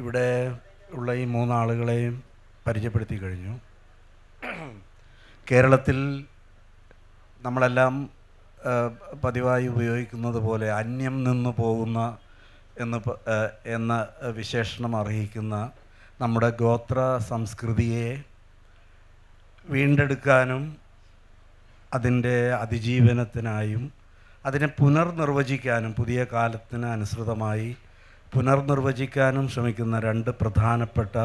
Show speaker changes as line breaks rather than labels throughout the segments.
ഇവിടെ ഉള്ള ഈ മൂന്നാളുകളെയും പരിചയപ്പെടുത്തി കഴിഞ്ഞു. കേരളത്തിൽ നമ്മളെല്ലാം പതിവായി ഉപയോഗിക്കുന്നത് പോലെ അന്യം നിന്ന് പോകുന്ന എന്ന വിശേഷണം അർഹിക്കുന്ന നമ്മുടെ ഗോത്ര സംസ്കൃതിയെ വീണ്ടെടുക്കാനും അതിൻ്റെ അതിജീവനത്തിനായും അതിനെ പുനർനിർവചിക്കാനും പുതിയ കാലത്തിന് അനുസൃതമായി പുനർനിർവചിക്കാനും ശ്രമിക്കുന്ന രണ്ട് പ്രധാനപ്പെട്ട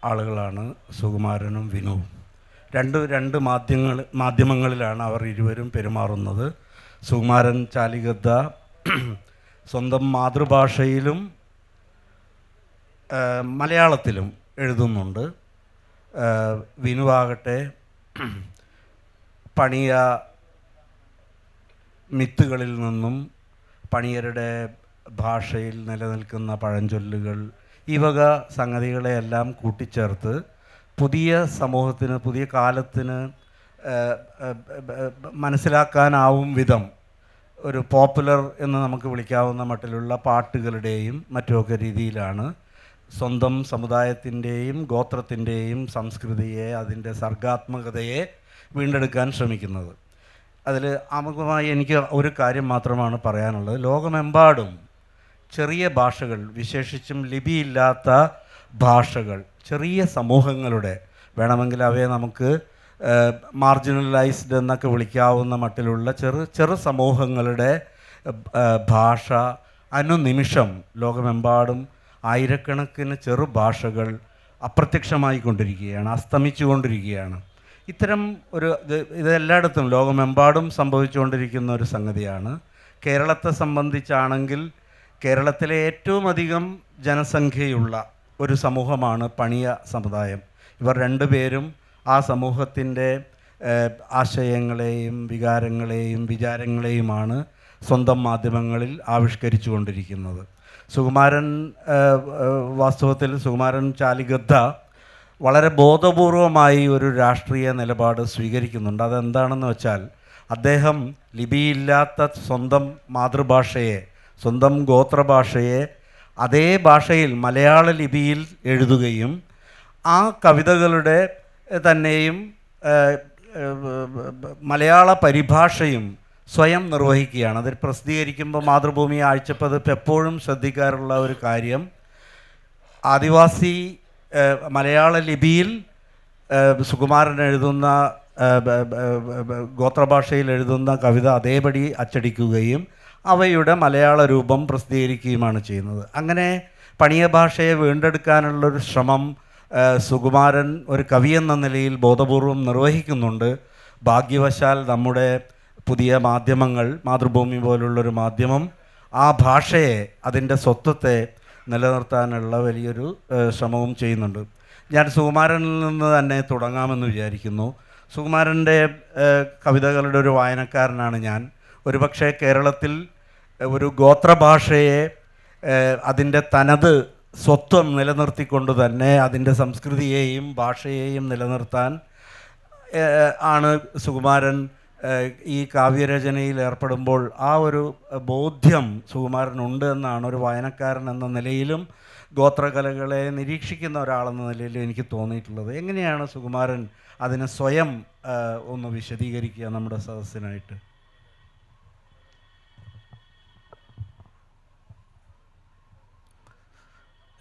ആളുകളാണ് സുകുമാരനും വിനുവും. രണ്ട് മാധ്യമങ്ങളിലാണ് അവർ ഇരുവരും പെരുമാറുന്നത്. സുകുമാരൻ ചാലിഗദ്ദ സ്വന്തം മാതൃഭാഷയിലും മലയാളത്തിലും എഴുതുന്നുണ്ട്. വിനുവാകട്ടെ പണിയ മിത്തുകളിൽ നിന്നും പണിയരുടെ ഭാഷയിൽ നിലനിൽക്കുന്ന പഴഞ്ചൊല്ലുകൾ ഈ വക സംഗതികളെയെല്ലാം കൂട്ടിച്ചേർത്ത് പുതിയ സമൂഹത്തിന് പുതിയ കാലത്തിന് മനസ്സിലാക്കാനാവും വിധം ഒരു പോപ്പുലർ എന്ന് നമുക്ക് വിളിക്കാവുന്ന മട്ടിലുള്ള പാട്ടുകളുടെയും മറ്റുമൊക്കെ രീതിയിലാണ് സ്വന്തം സമുദായത്തിൻ്റെയും ഗോത്രത്തിൻ്റെയും സംസ്കൃതിയെ അതിൻ്റെ സർഗാത്മകതയെ വീണ്ടെടുക്കാൻ ശ്രമിക്കുന്നത്. അതിൽ ആമുഖമായി എനിക്ക് ഒരു കാര്യം മാത്രമാണ് പറയാനുള്ളത്. ലോകമെമ്പാടും ചെറിയ ഭാഷകൾ, വിശേഷിച്ചും ലിപിയില്ലാത്ത ഭാഷകൾ, ചെറിയ സമൂഹങ്ങളുടെ, വേണമെങ്കിൽ അവയെ നമുക്ക് മാർജിനലൈസ്ഡ് എന്നൊക്കെ വിളിക്കാവുന്ന മട്ടിലുള്ള ചെറു സമൂഹങ്ങളുടെ ഭാഷ അനുനിമിഷം ലോകമെമ്പാടും ആയിരക്കണക്കിന് ചെറു ഭാഷകൾ അപ്രത്യക്ഷമായി കൊണ്ടിരിക്കുകയാണ്, അസ്തമിച്ചു കൊണ്ടിരിക്കുകയാണ്. ഇത്തരം ഇതെല്ലായിടത്തും ലോകമെമ്പാടും സംഭവിച്ചുകൊണ്ടിരിക്കുന്ന ഒരു സംഗതിയാണ്. കേരളത്തെ സംബന്ധിച്ചാണെങ്കിൽ കേരളത്തിലെ ഏറ്റവും അധികം ജനസംഖ്യയുള്ള ഒരു സമൂഹമാണ് പണിയ സമുദായം. ഇവർ രണ്ടുപേരും ആ സമൂഹത്തിൻ്റെ ആശയങ്ങളെയും വികാരങ്ങളെയും വിചാരങ്ങളെയുമാണ് സ്വന്തം മാധ്യമങ്ങളിൽ ആവിഷ്കരിച്ചു കൊണ്ടിരിക്കുന്നത്. വാസ്തവത്തിൽ സുകുമാരൻ ചാലിഗദ്ദ വളരെ ബോധപൂർവമായി ഒരു രാഷ്ട്രീയ നിലപാട് സ്വീകരിക്കുന്നുണ്ട്. അതെന്താണെന്ന് വെച്ചാൽ, അദ്ദേഹം ലിപിയില്ലാത്ത സ്വന്തം മാതൃഭാഷയെ, സ്വന്തം ഗോത്രഭാഷയെ അതേ ഭാഷയിൽ മലയാള ലിപിയിൽ എഴുതുകയും ആ കവിതകളുടെ തന്നെയും മലയാള പരിഭാഷയും സ്വയം നിർവഹിക്കുകയാണ്. അതിൽ പ്രസിദ്ധീകരിക്കുമ്പോൾ മാതൃഭൂമി ആഴ്ചപ്പതിപ്പ് എപ്പോഴും ശ്രദ്ധിക്കാറുള്ള ഒരു കാര്യം, ആദിവാസി മലയാള ലിപിയിൽ സുകുമാരൻ എഴുതുന്ന ഗോത്രഭാഷയിൽ എഴുതുന്ന കവിത അതേപടി അച്ചടിക്കുകയും അവയുടെ മലയാള രൂപം പ്രസിദ്ധീകരിക്കുകയുമാണ് ചെയ്യുന്നത്. അങ്ങനെ പണിയ ഭാഷയെ വീണ്ടെടുക്കാനുള്ളൊരു ശ്രമം സുകുമാരൻ ഒരു കവിയെന്ന നിലയിൽ ബോധപൂർവം നിർവഹിക്കുന്നുണ്ട്. ഭാഗ്യവശാൽ നമ്മുടെ പുതിയ മാധ്യമങ്ങൾ, മാതൃഭൂമി പോലുള്ളൊരു മാധ്യമം ആ ഭാഷയെ, അതിൻ്റെ സ്വത്വത്തെ നിലനിർത്താനുള്ള വലിയൊരു ശ്രമവും ചെയ്യുന്നുണ്ട്. ഞാൻ സുകുമാരനിൽ നിന്ന് തന്നെ തുടങ്ങാമെന്ന് വിചാരിക്കുന്നു. സുകുമാരൻ്റെ കവിതകളുടെ ഒരു വായനക്കാരനാണ് ഞാൻ. ഒരുപക്ഷെ കേരളത്തിൽ ഒരു ഗോത്രഭാഷയെ അതിൻ്റെ തനത് സ്വത്വം നിലനിർത്തിക്കൊണ്ട് തന്നെ അതിൻ്റെ സംസ്കൃതിയെയും ഭാഷയെയും നിലനിർത്താൻ ആണ് സുകുമാരൻ ഈ കാവ്യരചനയിൽ ഏർപ്പെടുമ്പോൾ ആ ഒരു ബോധ്യം സുകുമാരനുണ്ട് എന്നാണ് ഒരു വായനക്കാരൻ എന്ന നിലയിലും ഗോത്രകലകളെ നിരീക്ഷിക്കുന്ന ഒരാളെന്ന നിലയിലും എനിക്ക് തോന്നിയിട്ടുള്ളത്. എങ്ങനെയാണ് സുകുമാരൻ അതിനെ സ്വയം ഒന്ന് വിശദീകരിക്കുക നമ്മുടെ സദസ്സിനായിട്ട്?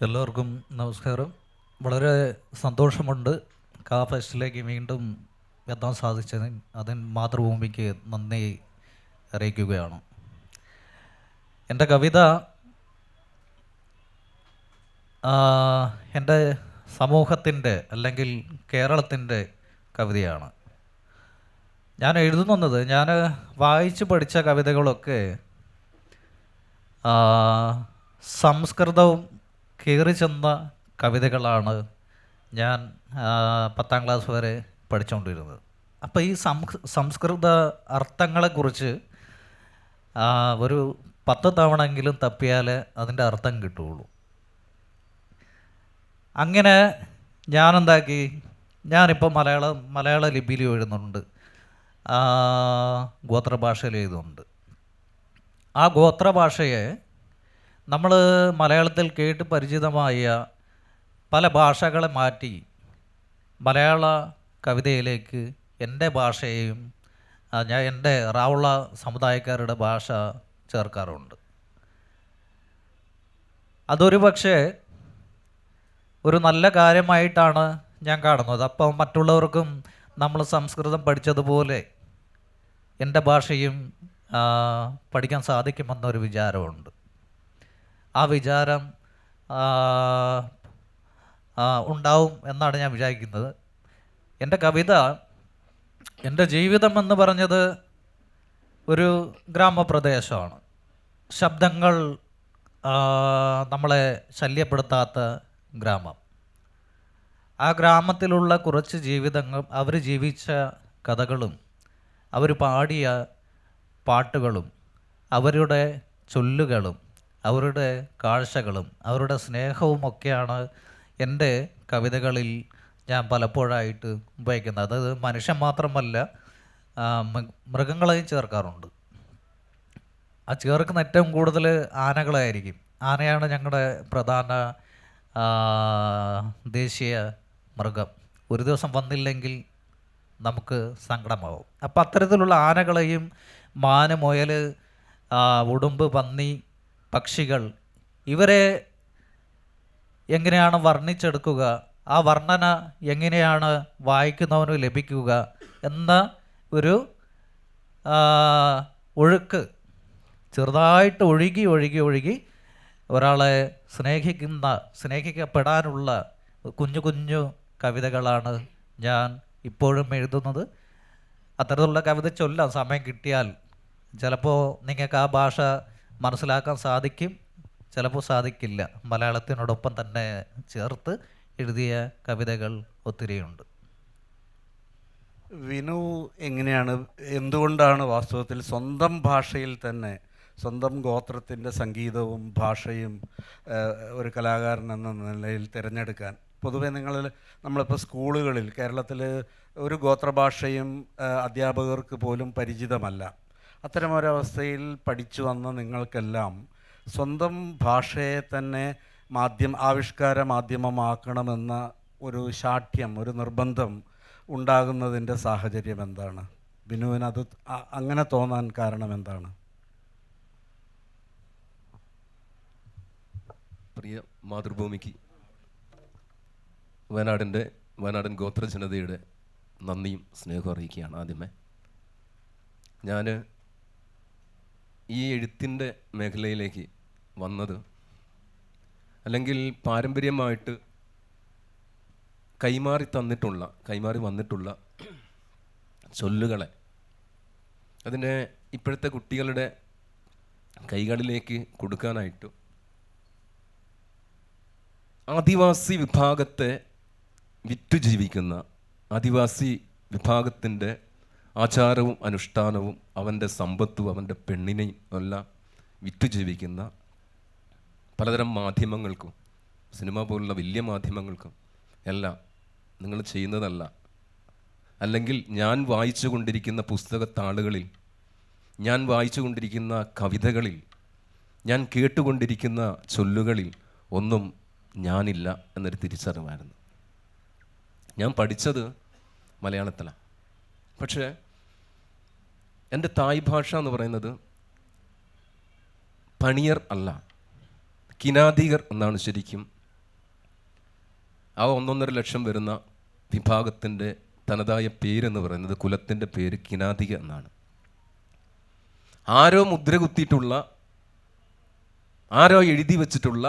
എല്ലാവർക്കും നമസ്കാരം. വളരെ സന്തോഷമുണ്ട് കാ ഫെസ്റ്റിലേക്ക് വീണ്ടും എത്താൻ സാധിച്ചതിന്. അതിന് മാതൃഭൂമിക്ക് നന്ദി അറിയിക്കുകയാണ്. എൻ്റെ കവിത എൻ്റെ സമൂഹത്തിൻ്റെ അല്ലെങ്കിൽ കേരളത്തിൻ്റെ കവിതയാണ്. ഞാൻ എഴുതുന്നത്, ഞാൻ വായിച്ചു പഠിച്ച കവിതകളൊക്കെ സംസ്കൃതവും കയറി ചെന്ന കവിതകളാണ് ഞാൻ 10ാം ക്ലാസ് വരെ പഠിച്ചുകൊണ്ടിരുന്നത്. അപ്പോൾ ഈ സംസ്കൃത അർത്ഥങ്ങളെക്കുറിച്ച് ഒരു 10 തവണയെങ്കിലും തപ്പിയാലേ അതിൻ്റെ അർത്ഥം കിട്ടുകയുള്ളൂ. അങ്ങനെ ഞാനെന്താക്കി, ഞാനിപ്പോൾ മലയാള ലിപിയിൽ എഴുതുന്നുണ്ട്, ഗോത്രഭാഷയിൽ എഴുതുന്നുണ്ട്. ആ ഗോത്രഭാഷയെ നമ്മൾ മലയാളത്തിൽ കേട്ട് പരിചിതമായ പല ഭാഷകളെ മാറ്റി മലയാള കവിതയിലേക്ക് എൻ്റെ ഭാഷയെയും ഞാൻ എൻ്റെ റാവുള സമുദായക്കാരുടെ ഭാഷ ചേർക്കാറുണ്ട്. അതൊരു പക്ഷേ ഒരു നല്ല കാര്യമായിട്ടാണ് ഞാൻ കാണുന്നത്. അപ്പം മറ്റുള്ളവർക്കും നമ്മൾ സംസ്കൃതം പഠിച്ചതുപോലെ എൻ്റെ ഭാഷയും പഠിക്കാൻ സാധിക്കുമെന്നൊരു വിചാരമുണ്ട്. ആ വിചാരം ഉണ്ടാവും എന്നാണ് ഞാൻ വിചാരിക്കുന്നത്. എൻ്റെ കവിത, എൻ്റെ ജീവിതം എന്ന് പറഞ്ഞത് ഒരു ഗ്രാമപ്രദേശമാണ്. ശബ്ദങ്ങൾ നമ്മളെ ശല്യപ്പെടുത്താത്ത ഗ്രാമം. ആ ഗ്രാമത്തിലുള്ള കുറച്ച് ജീവിതങ്ങൾ, അവർ ജീവിച്ച കഥകളും അവർ പാടിയ പാട്ടുകളും അവരുടെ ചൊല്ലുകളും അവരുടെ കാഴ്ചകളും അവരുടെ സ്നേഹവുമൊക്കെയാണ് എൻ്റെ കവിതകളിൽ ഞാൻ പലപ്പോഴായിട്ട് ഉപയോഗിക്കുന്നത്. അത് മനുഷ്യൻ മാത്രമല്ല, മൃഗങ്ങളെയും ചേർക്കാറുണ്ട്. ആ ചേർക്കുന്ന ഏറ്റവും കൂടുതൽ ആനകളായിരിക്കും. ആനയാണ് ഞങ്ങളുടെ പ്രധാന ദേശീയ മൃഗം. ഒരു ദിവസം വന്നില്ലെങ്കിൽ നമുക്ക് സങ്കടമാവും. അപ്പം അത്തരത്തിലുള്ള ആനകളെയും മാന്, മുയൽ, ഉടുമ്പ്, പന്നി, പക്ഷികൾ, ഇവരെ എങ്ങനെയാണ് വർണ്ണിച്ചെടുക്കുക, ആ വർണ്ണന എങ്ങനെയാണ് വായിക്കുന്നവന് ലഭിക്കുക എന്ന ഒരു ഒഴുക്ക് ചെറുതായിട്ട് ഒഴുകി ഒഴുകി ഒഴുകി ഒരാളെ സ്നേഹിക്കപ്പെടാനുള്ള കുഞ്ഞു കുഞ്ഞു കവിതകളാണ് ഞാൻ ഇപ്പോഴും എഴുതുന്നത്. അത്തരത്തിലുള്ള കവിത ചൊല്ലാം സമയം കിട്ടിയാൽ. ചിലപ്പോൾ നിങ്ങൾക്ക് ആ ഭാഷ മനസ്സിലാക്കാൻ സാധിക്കും, ചിലപ്പോൾ സാധിക്കില്ല. മലയാളത്തിനോടൊപ്പം തന്നെ ചേർത്ത് എഴുതിയ കവിതകൾ ഒത്തിരിയുണ്ട്.
വിനു എങ്ങനെയാണ്, എന്തുകൊണ്ടാണ് വാസ്തവത്തിൽ സ്വന്തം ഭാഷയിൽ തന്നെ സ്വന്തം ഗോത്രത്തിൻ്റെ സംഗീതവും ഭാഷയും ഒരു കലാകാരൻ എന്ന നിലയിൽ തിരഞ്ഞെടുക്കാൻ? പൊതുവെ നമ്മളിപ്പോൾ സ്കൂളുകളിൽ കേരളത്തിൽ ഒരു ഗോത്രഭാഷയും അധ്യാപകർക്ക് പോലും പരിചിതമല്ല. അത്തരമൊരവസ്ഥയിൽ പഠിച്ചു വന്ന നിങ്ങൾക്കെല്ലാം സ്വന്തം ഭാഷയെ തന്നെ ആവിഷ്കാര മാധ്യമമാക്കണമെന്ന ഒരു ശാഠ്യം, ഒരു നിർബന്ധം ഉണ്ടാകുന്നതിൻ്റെ സാഹചര്യം എന്താണ്? ബിനുവിന് അത് അങ്ങനെ തോന്നാൻ കാരണം എന്താണ്?
പ്രിയ മാതൃഭൂമിക്ക്, വയനാടൻ ഗോത്ര ജനതയുടെ നന്ദിയും സ്നേഹവും അറിയിക്കുകയാണ്. ആദ്യമേ ഞാൻ ഈ എഴുത്തിൻ്റെ മേഖലയിലേക്ക് വന്നത്, അല്ലെങ്കിൽ പാരമ്പര്യമായിട്ട് കൈമാറി വന്നിട്ടുള്ള ചൊല്ലുകളെ അതിനെ ഇപ്പോഴത്തെ കുട്ടികളുടെ കൈകളിലേക്ക് കൊടുക്കാനായിട്ട് ആദിവാസി വിഭാഗത്തെ വിറ്റുജീവിക്കുന്ന, ആദിവാസി വിഭാഗത്തിൻ്റെ ആചാരവും അനുഷ്ഠാനവും അവൻ്റെ സമ്പത്തും അവൻ്റെ പെണ്ണിനെയും എല്ലാം വിറ്റുജീവിക്കുന്ന പലതരം മാധ്യമങ്ങൾക്കും, സിനിമ പോലുള്ള വലിയ മാധ്യമങ്ങൾക്കും എല്ലാം നിങ്ങൾ ചെയ്യുന്നതല്ല, അല്ലെങ്കിൽ ഞാൻ വായിച്ചു കൊണ്ടിരിക്കുന്ന പുസ്തകത്താളുകളിൽ, ഞാൻ വായിച്ചു കൊണ്ടിരിക്കുന്ന കവിതകളിൽ, ഞാൻ കേട്ടുകൊണ്ടിരിക്കുന്ന ചൊല്ലുകളിൽ ഒന്നും ഞാനില്ല എന്നൊരു തിരിച്ചറിവായിരുന്നു. ഞാൻ പഠിച്ചത് മലയാളത്തിലാണ്. പക്ഷേ എൻ്റെ തായ് ഭാഷ എന്ന് പറയുന്നത് പണിയർ അല്ല, കിനാദികർ എന്നാണ് ശരിക്കും. ആ 1.5 ലക്ഷം വരുന്ന വിഭാഗത്തിൻ്റെ തനതായ പേരെന്ന് പറയുന്നത്, കുലത്തിൻ്റെ പേര് കിനാദിക എന്നാണ്. ആരോ മുദ്ര കുത്തിയിട്ടുള്ള, ആരോ എഴുതി വച്ചിട്ടുള്ള,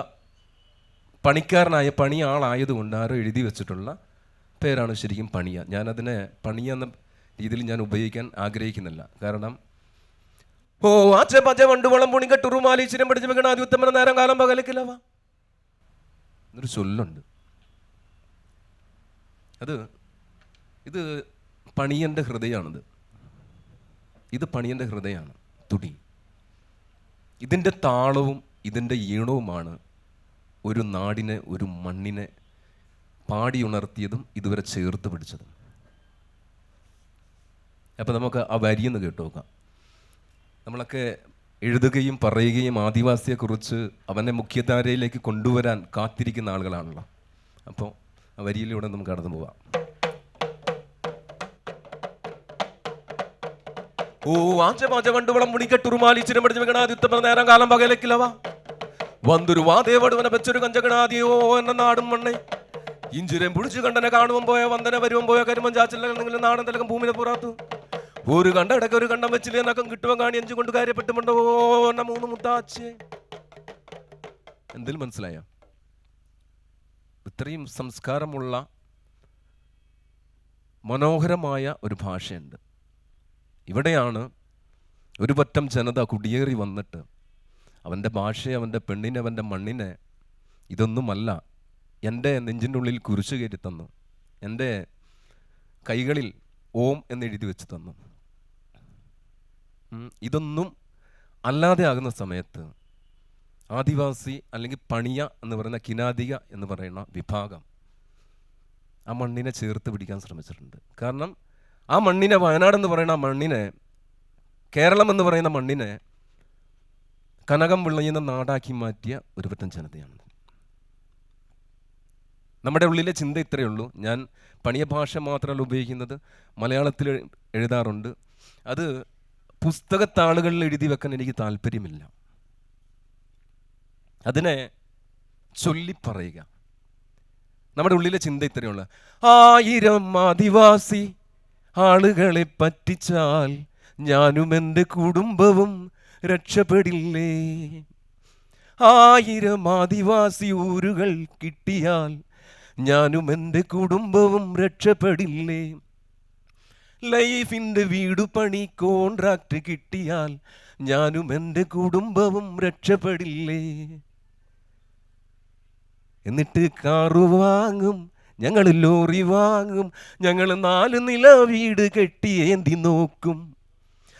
പണിക്കാരനായ പണിയാളായതുകൊണ്ട് ആരോ എഴുതി വെച്ചിട്ടുള്ള പേരാണ് ശരിക്കും പണിയ. ഞാനതിനെ പണിയ എന്ന രീതിയിൽ ഞാൻ ഉപയോഗിക്കാൻ ആഗ്രഹിക്കുന്നില്ല. കാരണം ആച്ച പച്ച വണ്ടുവളം പുണികട്ടുറുമാലി ചിരം പഠിച്ചു വെക്കണ ആദ്യുത്തമന നേരം കാലം പകലക്കില്ലവാ എന്നൊരു ചൊല്ലുണ്ട്. ഇത് പണിയൻ്റെ ഹൃദയമാണിത്. ഇത് പണിയൻ്റെ ഹൃദയമാണ്, തുടി. ഇതിൻ്റെ താളവും ഇതിൻ്റെ ഈണവുമാണ് ഒരു നാടിനെ, ഒരു മണ്ണിനെ പാടിയുണർത്തിയതും ഇതുവരെ ചേർത്ത് പിടിച്ചതും. അപ്പോൾ നമുക്ക് ആ വരിയെന്ന് കേട്ടു നോക്കാം. നമ്മളൊക്കെ എഴുതുകയും പറയുകയും ആദിവാസിയെക്കുറിച്ച് അവനെ മുഖ്യധാരയിലേക്ക് കൊണ്ടുവരാൻ കാത്തിരിക്കുന്ന ആളുകളാണല്ലോ. അപ്പോൾ ആ വരിയിലൂടെ നമുക്ക് കടന്നു പോവാം. ഓ ആഞ്ചമാച കണ്ടുവളം മുടിക്കെട്ടുറുമാലി ചിരമടിച്ച് നേരം കാലം പകലേക്കില്ലവ വന്തൊരു വാദേവടുവനെ വെച്ചൊരു കഞ്ചകണാദിയോ എന്ന നാടും മണ്ണെ ഇഞ്ചിരം പിടിച്ചു കണ്ടനെ കാണുമ്പോൾ പോയ വന്ദന വരുമ്പോൾ പോയ കരുമം ചാച്ചില്ലെങ്കിൽ നാടൻ തിലകം ഭൂമിനെ പുറാത്തു ഒരു കണ്ടടക്ക ഒരു കണ്ടം വെച്ചില്ലേ എന്നൊക്കെ കിട്ടുവാൻ കാണി അഞ്ചു കൊണ്ട് കാര്യപ്പെട്ടുമുണ്ടോ എന്ന 3 മുത്താച്ചേ. എന്തെങ്കിലും മനസ്സിലായോ? ഇത്രയും സംസ്കാരമുള്ള മനോഹരമായ ഒരു ഭാഷയുണ്ട്. ഇവിടെയാണ് ഒരു പറ്റം ജനത കുടിയേറി വന്നിട്ട് അവൻ്റെ ഭാഷയെ, അവൻ്റെ പെണ്ണിനെ, അവൻ്റെ മണ്ണിനെ ഇതൊന്നുമല്ല എൻ്റെ നെഞ്ചിൻ്റെ ഉള്ളിൽ കുരിശു കയറ്റി തന്നു, എൻ്റെ കൈകളിൽ ഓം എന്നെഴുതി വെച്ച് തന്നു. ഇതൊന്നും അല്ലാതെ ആകുന്ന സമയത്ത് ആദിവാസി അല്ലെങ്കിൽ പണിയ എന്ന് പറയുന്ന കിനാദിക എന്ന് പറയുന്ന വിഭാഗം ആ മണ്ണിനെ ചേർത്ത് പിടിക്കാൻ ശ്രമിച്ചിട്ടുണ്ട്. കാരണം ആ മണ്ണിനെ, വയനാട് എന്ന് പറയുന്ന മണ്ണിനെ, കേരളം എന്ന് പറയുന്ന മണ്ണിനെ കനകം വിളയുന്ന നാടാക്കി മാറ്റിയ ഒരു പറ്റം ജനതയാണ്. നമ്മുടെ ഉള്ളിലെ ചിന്ത ഇത്രയേ ഉള്ളൂ. ഞാൻ പണിയ ഭാഷ മാത്രമല്ല ഉപയോഗിക്കുന്നത്, മലയാളത്തിൽ എഴുതാറുണ്ട്. അത് പുസ്തകത്താളുകളിൽ എഴുതി വെക്കാൻ എനിക്ക് താല്പര്യമില്ല. അതിനെ ചൊല്ലിപ്പറയുക. നമ്മുടെ ഉള്ളിലെ ചിന്ത ഇത്രയേ ഉള്ളൂ. 1000 ആദിവാസി ആളുകളെ പറ്റിച്ചാൽ ഞാനും എൻ്റെ കുടുംബവും രക്ഷപ്പെടില്ലേ. 1000 ആദിവാസി ഊരുകൾ കിട്ടിയാൽ ഞാനും എൻ്റെ കുടുംബവും രക്ഷപ്പെടില്ലേ. ലൈഫിൻ്റെ വീട് പണി കോൺട്രാക്ട് കിട്ടിയാൽ ഞാനും എൻ്റെ കുടുംബവും രക്ഷപ്പെടില്ലേ. എന്നിട്ട് കാറ് വാങ്ങും, ഞങ്ങൾ ലോറി വാങ്ങും, ഞങ്ങൾ 4 നില വീട് കെട്ടിയേന്തി നോക്കും,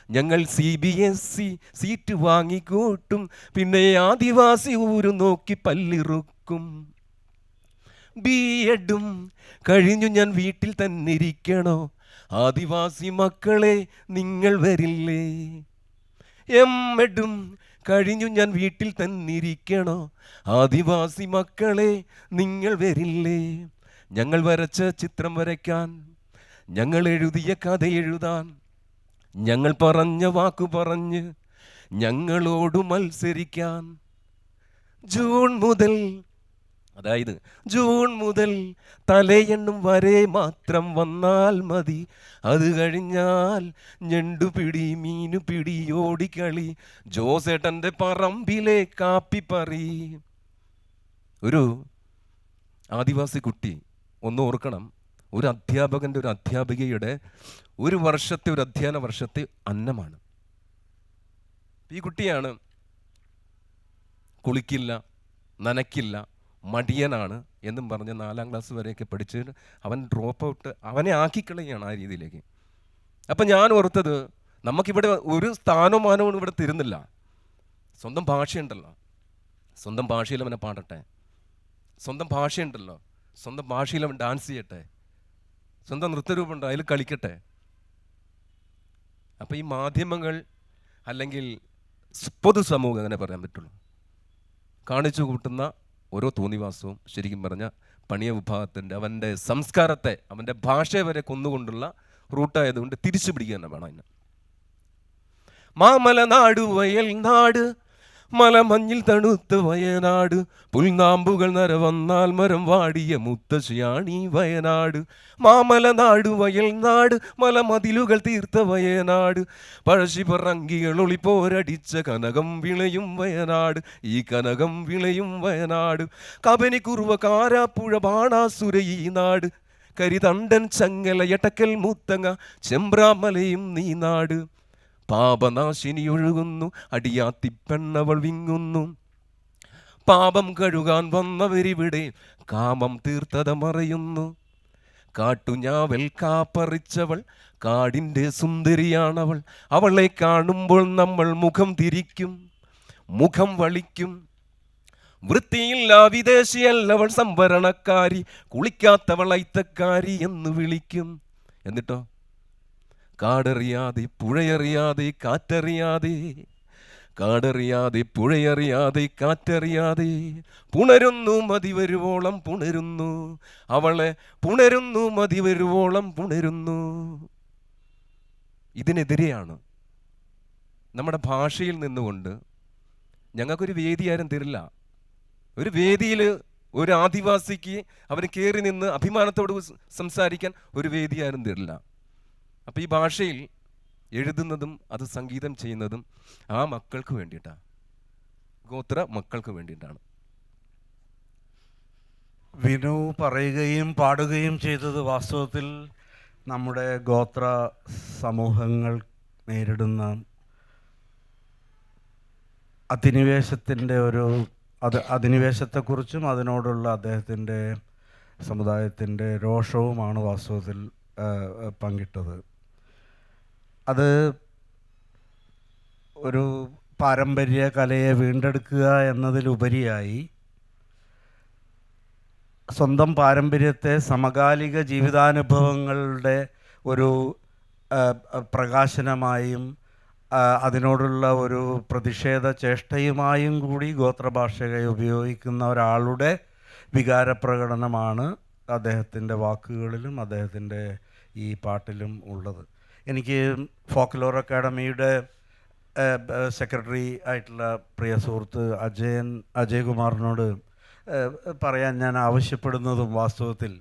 ഞങ്ങൾ CBSE സീറ്റ് വാങ്ങിക്കൂട്ടും, പിന്നെ ആദിവാസി ഊരു നോക്കി പല്ലിറുക്കും. B.Edും കഴിഞ്ഞു ഞാൻ വീട്ടിൽ തന്നെ ഇരിക്കണോ, ആദിവാസി മക്കളെ നിങ്ങൾ വരില്ലേ. M.Edും കഴിഞ്ഞു ഞാൻ വീട്ടിൽ തന്നെ ഇരിക്കണോ, ആദിവാസി മക്കളെ നിങ്ങൾ വരില്ലേ. ഞങ്ങൾ വരച്ച ചിത്രം വരയ്ക്കാൻ, ഞങ്ങൾ എഴുതിയ കഥ എഴുതാൻ, ഞങ്ങൾ പറഞ്ഞ വാക്കു പറഞ്ഞ് ഞങ്ങളോട് മത്സരിക്കാൻ. ജൂൺ മുതൽ തലയെണ്ണും വരെ മാത്രം വന്നാൽ മതി. അത് കഴിഞ്ഞാൽ ഞണ്ടുപിടി, മീനുപിടി, ഓടിക്കളി, ജോസേട്ടൻ്റെ പറമ്പിലെ കാപ്പിപ്പറി. ഒരു ആദിവാസി കുട്ടി ഒന്ന് ഓർക്കണം, ഒരു അധ്യാപകൻ്റെ, ഒരു അധ്യാപികയുടെ ഒരു അധ്യയന വർഷത്തെ അന്നമാണ്. ഈ കുട്ടിയാണ് കുളിക്കില്ല, നനയ്ക്കില്ല, മടിയനാണ് എന്നും പറഞ്ഞ് 4ാം ക്ലാസ് വരെയൊക്കെ പഠിച്ച് അവൻ ഡ്രോപ്പ് ഔട്ട്, അവനെ ആക്കിക്കളയാണ് ആ രീതിയിലേക്ക്. അപ്പം ഞാൻ ഓർത്തത്, നമുക്കിവിടെ ഒരു സ്ഥാനമാനവും ഇവിടെ തരുന്നില്ല. സ്വന്തം ഭാഷയുണ്ടല്ലോ, സ്വന്തം ഭാഷയിൽ അവനെ പാടട്ടെ. സ്വന്തം ഭാഷയുണ്ടല്ലോ, സ്വന്തം ഭാഷയിൽ അവൻ ഡാൻസ് ചെയ്യട്ടെ. സ്വന്തം നൃത്തരൂപമുണ്ട്, അതിൽ കളിക്കട്ടെ. അപ്പം ഈ മാധ്യമങ്ങൾ അല്ലെങ്കിൽ പൊതുസമൂഹം, അങ്ങനെ പറയാൻ പറ്റുള്ളൂ, കാണിച്ചു കൂട്ടുന്ന ഓരോ തോന്നിവാസവും ശരിക്കും പറഞ്ഞാൽ പണിയ വിഭാഗത്തിൻ്റെ, അവൻ്റെ സംസ്കാരത്തെ, അവൻ്റെ ഭാഷയെ വരെ കൊന്നുകൊണ്ടുള്ള റൂട്ടായതുകൊണ്ട് തിരിച്ചു പിടിക്കുക തന്നെ വേണം. അതിന് മാമല നാട്, വയൽ നാട്, മലമഞ്ഞിൽ തണുത്ത വയനാട്, പുൽനാമ്പുകൾ നര വന്നാൽ മരം വാടിയ മുത്തശ്ശിയാണീ വയനാട്. മാമല നാട്, വയൽ നാട്, മലമതിലുകൾ തീർത്ത വയനാട്, പഴശ്ശിപ്പറങ്കികൾ ഒളിപ്പോരടിച്ച കനകം വിളയും വയനാട്, ഈ കനകം വിളയും വയനാട്. കബനി കുറുവ കാരാപ്പുഴ ബാണാസുര ഈ നാട്, കരിതണ്ടൻ ചങ്ങല എട്ടക്കൽ മുത്തങ്ങ ചെമ്പ്രാമലയും നീ നാട്. പാപനാശിനി ഒഴുകുന്നു, അടിയാത്തി പെണ്ണവൾ വിങ്ങുന്നു, പാപം കഴുകാൻ വന്നവരിവിടെ കാമം തീർത്തത മറയുന്നു. കാട്ടുഞാവൽ കാപ്പറിച്ചവൾ കാടിൻ്റെ സുന്ദരിയാണവൾ, അവളെ കാണുമ്പോൾ നമ്മൾ മുഖം തിരിക്കും, മുഖം വളിക്കും. വൃത്തിയില്ല വിദേശിയല്ലവൾ സംവരണക്കാരി, കുളിക്കാത്തവൾ ഐത്തക്കാരി എന്ന് വിളിക്കും. എന്നിട്ടോ കാടറിയാതെ, പുഴയറിയാതെ, കാറ്ററിയാതെ, കാടറിയാതെ പുഴയറിയാതെ കാറ്ററിയാതെ പുണരുന്നു മതി വരുവോളം പുണരുന്നു, അവളെ പുണരുന്നു മതി വരുവോളം പുണരുന്നു. ഇതിനെതിരെയാണ് നമ്മുടെ ഭാഷയിൽ നിന്നുകൊണ്ട് ഞങ്ങൾക്കൊരു വേദി ആരും തരില്ല. ഒരു വേദിയിൽ ഒരു ആദിവാസിക്ക് അവന് കയറി നിന്ന് അഭിമാനത്തോട് സംസാരിക്കാൻ ഒരു വേദി ആരും തരില്ല. അപ്പം ഈ ഭാഷയിൽ എഴുതുന്നതും അത് സംഗീതം ചെയ്യുന്നതും ആ മക്കൾക്ക് വേണ്ടിയിട്ടാണ്, ഗോത്ര മക്കൾക്ക് വേണ്ടിയിട്ടാണ്.
വിനു പറയുകയും പാടുകയും ചെയ്തത് വാസ്തവത്തിൽ നമ്മുടെ ഗോത്ര സമൂഹങ്ങൾ നേരിടുന്ന അധിനിവേശത്തിൻ്റെ അധിനിവേശത്തെക്കുറിച്ചും അതിനോടുള്ള അദ്ദേഹത്തിൻ്റെ സമുദായത്തിൻ്റെ രോഷവുമാണ് വാസ്തവത്തിൽ പങ്കിട്ടത്. അത് ഒരു പാരമ്പര്യ കലയെ വീണ്ടെടുക്കുക എന്നതിലുപരിയായി സ്വന്തം പാരമ്പര്യത്തെ സമകാലിക ജീവിതാനുഭവങ്ങളുടെ ഒരു പ്രകാശനമായും അതിനോടുള്ള ഒരു പ്രതിഷേധ ചേഷ്ടയുമായും കൂടി ഗോത്രഭാഷയെ ഉപയോഗിക്കുന്ന ഒരാളുടെ വികാരപ്രകടനമാണ് അദ്ദേഹത്തിൻ്റെ വാക്കുകളിലും അദ്ദേഹത്തിൻ്റെ ഈ പാട്ടിലും ഉള്ളത്. എനിക്ക് ഫോക്ലോർ അക്കാഡമിയുടെ സെക്രട്ടറി ആയിട്ടുള്ള പ്രിയ സുഹൃത്ത് അജയ്കുമാറിനോട് പറയാൻ ഞാൻ ആവശ്യപ്പെടുന്നതും വാസ്തവത്തിൽ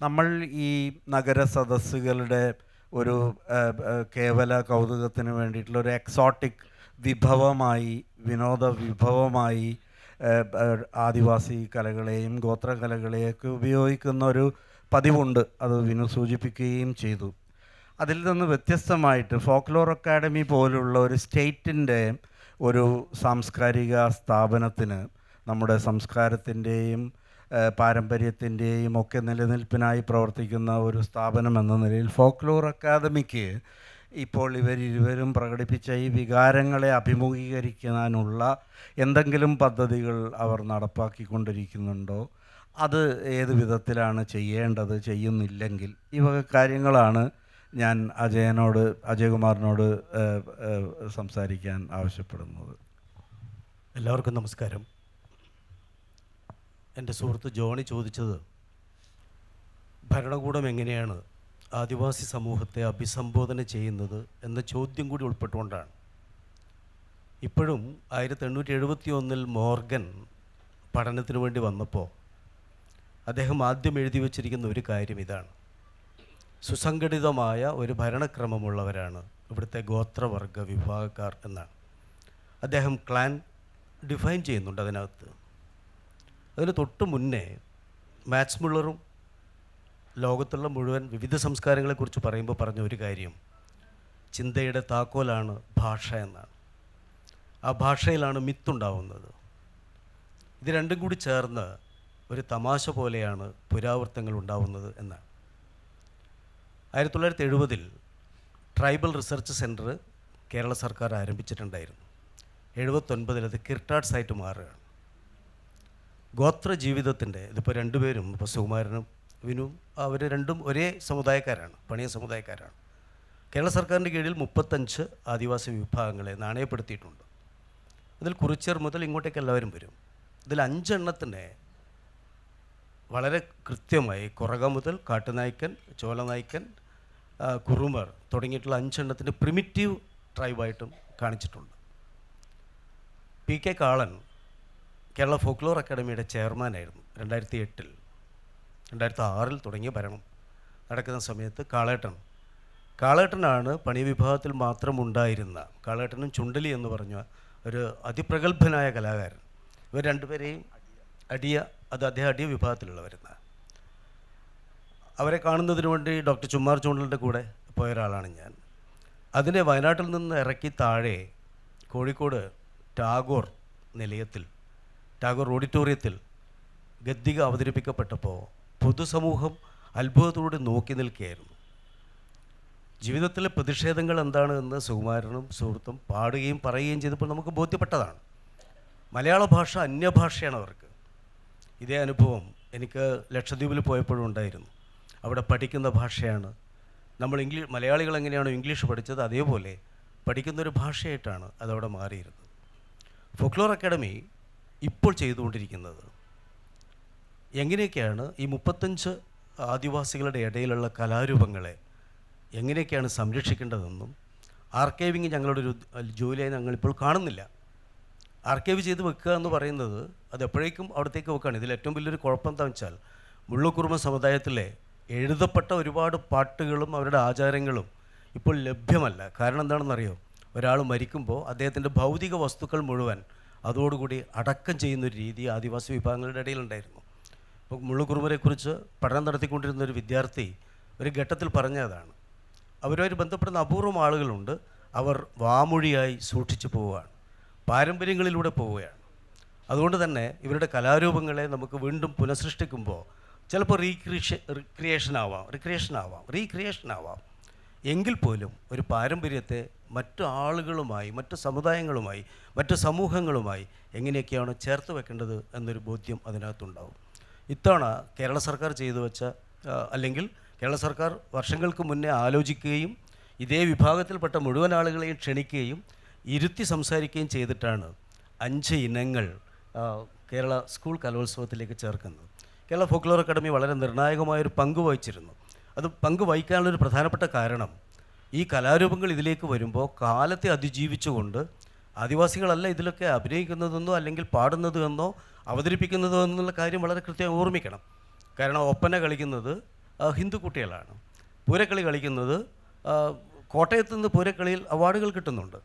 നമ്മൾ ഈ നഗര സദസ്സുകളുടെ ഒരു കേവല കൗതുകത്തിന് വേണ്ടിയിട്ടുള്ള ഒരു എക്സോട്ടിക് വിഭവമായി, വിനോദ വിഭവമായി ആദിവാസി കലകളെയും ഗോത്രകലകളെയൊക്കെ ഉപയോഗിക്കുന്ന ഒരു പതിവുണ്ട്. അത് വിനു സൂചിപ്പിക്കുകയും ചെയ്തു. അതിൽ നിന്ന് വ്യത്യസ്തമായിട്ട് ഫോക്ലോർ അക്കാഡമി പോലുള്ള ഒരു സ്റ്റേറ്റിൻ്റെ ഒരു സാംസ്കാരിക സ്ഥാപനത്തിന് നമ്മുടെ സംസ്കാരത്തിൻ്റെയും പാരമ്പര്യത്തിൻ്റെയും ഒക്കെ നിലനിൽപ്പിനായി പ്രവർത്തിക്കുന്ന ഒരു സ്ഥാപനം എന്ന നിലയിൽ ഫോക്ലോർ അക്കാദമിക്ക് ഇപ്പോൾ ഇവരിരുവരും പ്രകടിപ്പിച്ച ഈ വികാരങ്ങളെ അഭിമുഖീകരിക്കാനുള്ള എന്തെങ്കിലും പദ്ധതികൾ അവർ നടപ്പാക്കിക്കൊണ്ടിരിക്കുന്നുണ്ടോ? അത് ഏത് വിധത്തിലാണ് ചെയ്യേണ്ടത്? ചെയ്യുന്നില്ലെങ്കിൽ ഈ വക കാര്യങ്ങളാണ് ഞാൻ അജയ്കുമാറിനോട് സംസാരിക്കാൻ ആവശ്യപ്പെടുന്നത്.
എല്ലാവർക്കും നമസ്കാരം. എൻ്റെ സുഹൃത്ത് ജോണി ചോദിച്ചത് ഭരണകൂടം എങ്ങനെയാണ് ആദിവാസി സമൂഹത്തെ അഭിസംബോധന ചെയ്യുന്നത് എന്ന ചോദ്യം കൂടി ഉൾപ്പെട്ടുകൊണ്ടാണ്. ഇപ്പോഴും 1871 മോർഗൻ പഠനത്തിന് വേണ്ടി വന്നപ്പോൾ അദ്ദേഹം ആദ്യം എഴുതി വച്ചിരിക്കുന്ന ഒരു കാര്യം ഇതാണ്: സുസംഘടിതമായ ഒരു ഭരണക്രമമുള്ളവരാണ് ഇവിടുത്തെ ഗോത്രവർഗ വിഭാഗക്കാർ എന്നാണ്. അദ്ദേഹം ക്ലാൻ ഡിഫൈൻ ചെയ്യുന്നുണ്ട് അതിനകത്ത്. അതിന് തൊട്ട് മുന്നേ മാക്സ് മുള്ളറും ലോകത്തുള്ള മുഴുവൻ വിവിധ സംസ്കാരങ്ങളെക്കുറിച്ച് പറയുമ്പോൾ പറഞ്ഞ ഒരു കാര്യം, ചിന്തയുടെ താക്കോലാണ് ഭാഷ എന്നാണ്. ആ ഭാഷയിലാണ് മിത്തുണ്ടാവുന്നത്. ഇത് രണ്ടും കൂടി ചേർന്ന് ഒരു തമാശ പോലെയാണ് പുരാവൃത്തങ്ങൾ ഉണ്ടാവുന്നത് എന്നാണ്. 1970 ട്രൈബൽ റിസർച്ച് സെൻറ്റർ കേരള സർക്കാർ ആരംഭിച്ചിട്ടുണ്ടായിരുന്നു. 79 അത് കിർട്ടാഡ്സ് ആയിട്ട് മാറുകയാണ്. ഗോത്ര ജീവിതത്തിൻ്റെ ഇതിപ്പോൾ രണ്ടുപേരും, ഇപ്പോൾ സുകുമാരനും വിനുവും, അവർ രണ്ടും ഒരേ സമുദായക്കാരാണ്, പണിയ സമുദായക്കാരാണ്. കേരള സർക്കാരിൻ്റെ കീഴിൽ 35 ആദിവാസി വിഭാഗങ്ങളെ നാണയപ്പെടുത്തിയിട്ടുണ്ട്. ഇതിൽ കുറിച്യർ മുതൽ ഇങ്ങോട്ടേക്ക് എല്ലാവരും വരും. ഇതിൽ 5 എണ്ണത്തിനെ വളരെ കൃത്യമായി കൊറക മുതൽ കാട്ടുനായ്ക്കൻ, ചോലനായ്ക്കൻ, കുറുമർ തുടങ്ങിയിട്ടുള്ള 5 എണ്ണത്തിൻ്റെ പ്രിമിറ്റീവ് ട്രൈബായിട്ടും കാണിച്ചിട്ടുണ്ട്. PK കാളൻ കേരള ഫോക്ലോർ അക്കാഡമിയുടെ ചെയർമാനായിരുന്നു 2008. 2006 തുടങ്ങിയ ഭരണം നടക്കുന്ന സമയത്ത് കാളേട്ടനാണ് പണി വിഭാഗത്തിൽ മാത്രം ഉണ്ടായിരുന്ന, കാളേട്ടനും ചുണ്ടലി എന്ന് പറഞ്ഞ ഒരു അതിപ്രഗത്ഭനായ കലാകാരൻ. ഇവർ രണ്ടുപേരെയും അദ്ദേഹം അടിയ വിഭാഗത്തിലുള്ളവരുന്ന. അവരെ കാണുന്നതിന് വേണ്ടി ഡോക്ടർ ചുമ്മാർ ചൂണ്ടലിൻ്റെ കൂടെ പോയ ഒരാളാണ് ഞാൻ. അതിനെ വയനാട്ടിൽ നിന്ന് ഇറക്കി താഴെ കോഴിക്കോട് ടാഗോർ നിലയത്തിൽ, ടാഗോർ ഓഡിറ്റോറിയത്തിൽ ഗദ്ദിക അവതരിപ്പിക്കപ്പെട്ടപ്പോൾ പൊതുസമൂഹം അത്ഭുതത്തോടെ നോക്കി നിൽക്കുകയായിരുന്നു. ജീവിതത്തിലെ പ്രതിഷേധങ്ങൾ എന്താണ് എന്ന് സുകുമാരനും സുഹൃത്തും പാടുകയും പറയുകയും ചെയ്തപ്പോൾ നമുക്ക് ബോധ്യപ്പെട്ടതാണ്. മലയാള ഭാഷ അന്യഭാഷയാണ് അവർക്ക്. ഇതേ അനുഭവം എനിക്ക് ലക്ഷദ്വീപിൽ പോയപ്പോഴും ഉണ്ടായിരുന്നു. അവിടെ പഠിക്കുന്ന ഭാഷയാണ്. നമ്മൾ മലയാളികൾ എങ്ങനെയാണോ ഇംഗ്ലീഷ് പഠിച്ചത് അതേപോലെ പഠിക്കുന്നൊരു ഭാഷയായിട്ടാണ് അതവിടെ മാറിയിരുന്നത്. ഫോക്ലോർ അക്കാഡമി ഇപ്പോൾ ചെയ്തുകൊണ്ടിരിക്കുന്നത് എങ്ങനെയൊക്കെയാണ് ഈ 35 ആദിവാസികളുടെ ഇടയിലുള്ള കലാരൂപങ്ങളെ എങ്ങനെയൊക്കെയാണ് സംരക്ഷിക്കേണ്ടതെന്നും ആർക്കൈവിങ് ഞങ്ങളുടെ ഒരു ജോലിയായി ഞങ്ങളിപ്പോൾ കാണുന്നില്ല. ആർക്കൈവ് ചെയ്ത് വെക്കുക എന്ന് പറയുന്നത് അത് എപ്പോഴേക്കും അവിടത്തേക്ക് വെക്കുകയാണ്. ഇതിൽ ഏറ്റവും വലിയൊരു കുഴപ്പം എന്താണെന്ന് വെച്ചാൽ മുള്ളുക്കുറുമ സമുദായത്തിലെ എഴുതപ്പെട്ട ഒരുപാട് പാട്ടുകളും അവരുടെ ആചാരങ്ങളും ഇപ്പോൾ ലഭ്യമല്ല. കാരണം എന്താണെന്നറിയോ? ഒരാൾ മരിക്കുമ്പോൾ അദ്ദേഹത്തിൻ്റെ ഭൗതിക വസ്തുക്കൾ മുഴുവൻ അതോടുകൂടി അടക്കം ചെയ്യുന്നൊരു രീതി ആദിവാസി വിഭാഗങ്ങളുടെ ഇടയിലുണ്ടായിരുന്നു. ഇപ്പോൾ മുള്ളുക്കുറുമരെക്കുറിച്ച് പഠനം നടത്തിക്കൊണ്ടിരുന്ന ഒരു വിദ്യാർത്ഥി ഒരു ഘട്ടത്തിൽ പറഞ്ഞതാണ്, അവരുമായി ബന്ധപ്പെടുന്ന അപൂർവം ആളുകളുണ്ട്, അവർ വാമൊഴിയായി സൂക്ഷിച്ചു പോവുകയാണ്, പാരമ്പര്യങ്ങളിലൂടെ പോവുകയാണ്. അതുകൊണ്ട് തന്നെ ഇവരുടെ കലാരൂപങ്ങളെ നമുക്ക് വീണ്ടും പുനഃസൃഷ്ടിക്കുമ്പോൾ ചിലപ്പോൾ റീക്രിയേഷൻ ആവാം. എങ്കിൽ പോലും ഒരു പാരമ്പര്യത്തെ മറ്റു ആളുകളുമായി, മറ്റു സമുദായങ്ങളുമായി, മറ്റു സമൂഹങ്ങളുമായി എങ്ങനെയൊക്കെയാണ് ചേർത്ത് വെക്കേണ്ടത് എന്നൊരു ബോധ്യം അതിനകത്തുണ്ടാവും. ഇത്തവണ കേരള സർക്കാർ ചെയ്തു വെച്ച അല്ലെങ്കിൽ കേരള സർക്കാർ വർഷങ്ങൾക്ക് മുന്നേ ആലോചിക്കുകയും ഇതേ വിഭാഗത്തിൽപ്പെട്ട മുഴുവൻ ആളുകളെയും ക്ഷണിക്കുകയും ഇരുത്തി സംസാരിക്കുകയും ചെയ്തിട്ടാണ് 5 ഇനങ്ങൾ കേരള സ്കൂൾ കലോത്സവത്തിലേക്ക് ചേർക്കുന്നത്. കേരള ഫോക്ലോർ അക്കാഡമി വളരെ നിർണായകമായൊരു പങ്ക് വഹിച്ചിരുന്നു. അത് പങ്ക് വഹിക്കാനുള്ളൊരു പ്രധാനപ്പെട്ട കാരണം ഈ കലാരൂപങ്ങൾ ഇതിലേക്ക് വരുമ്പോൾ കാലത്തെ അതിജീവിച്ചുകൊണ്ട് ആദിവാസികളല്ല ഇതിലൊക്കെ അഭിനയിക്കുന്നതെന്നോ അല്ലെങ്കിൽ പാടുന്നത് എന്നോ അവതരിപ്പിക്കുന്നതോ എന്നുള്ള കാര്യം വളരെ കൃത്യമായി ഓർമ്മിക്കണം. കാരണം ഒപ്പന കളിക്കുന്നത് ഹിന്ദു കുട്ടികളാണ്, പൂരക്കളി കളിക്കുന്നത് കോട്ടയത്ത് നിന്ന് പൂരക്കളിയിൽ അവാർഡുകൾ കിട്ടുന്നുണ്ട്.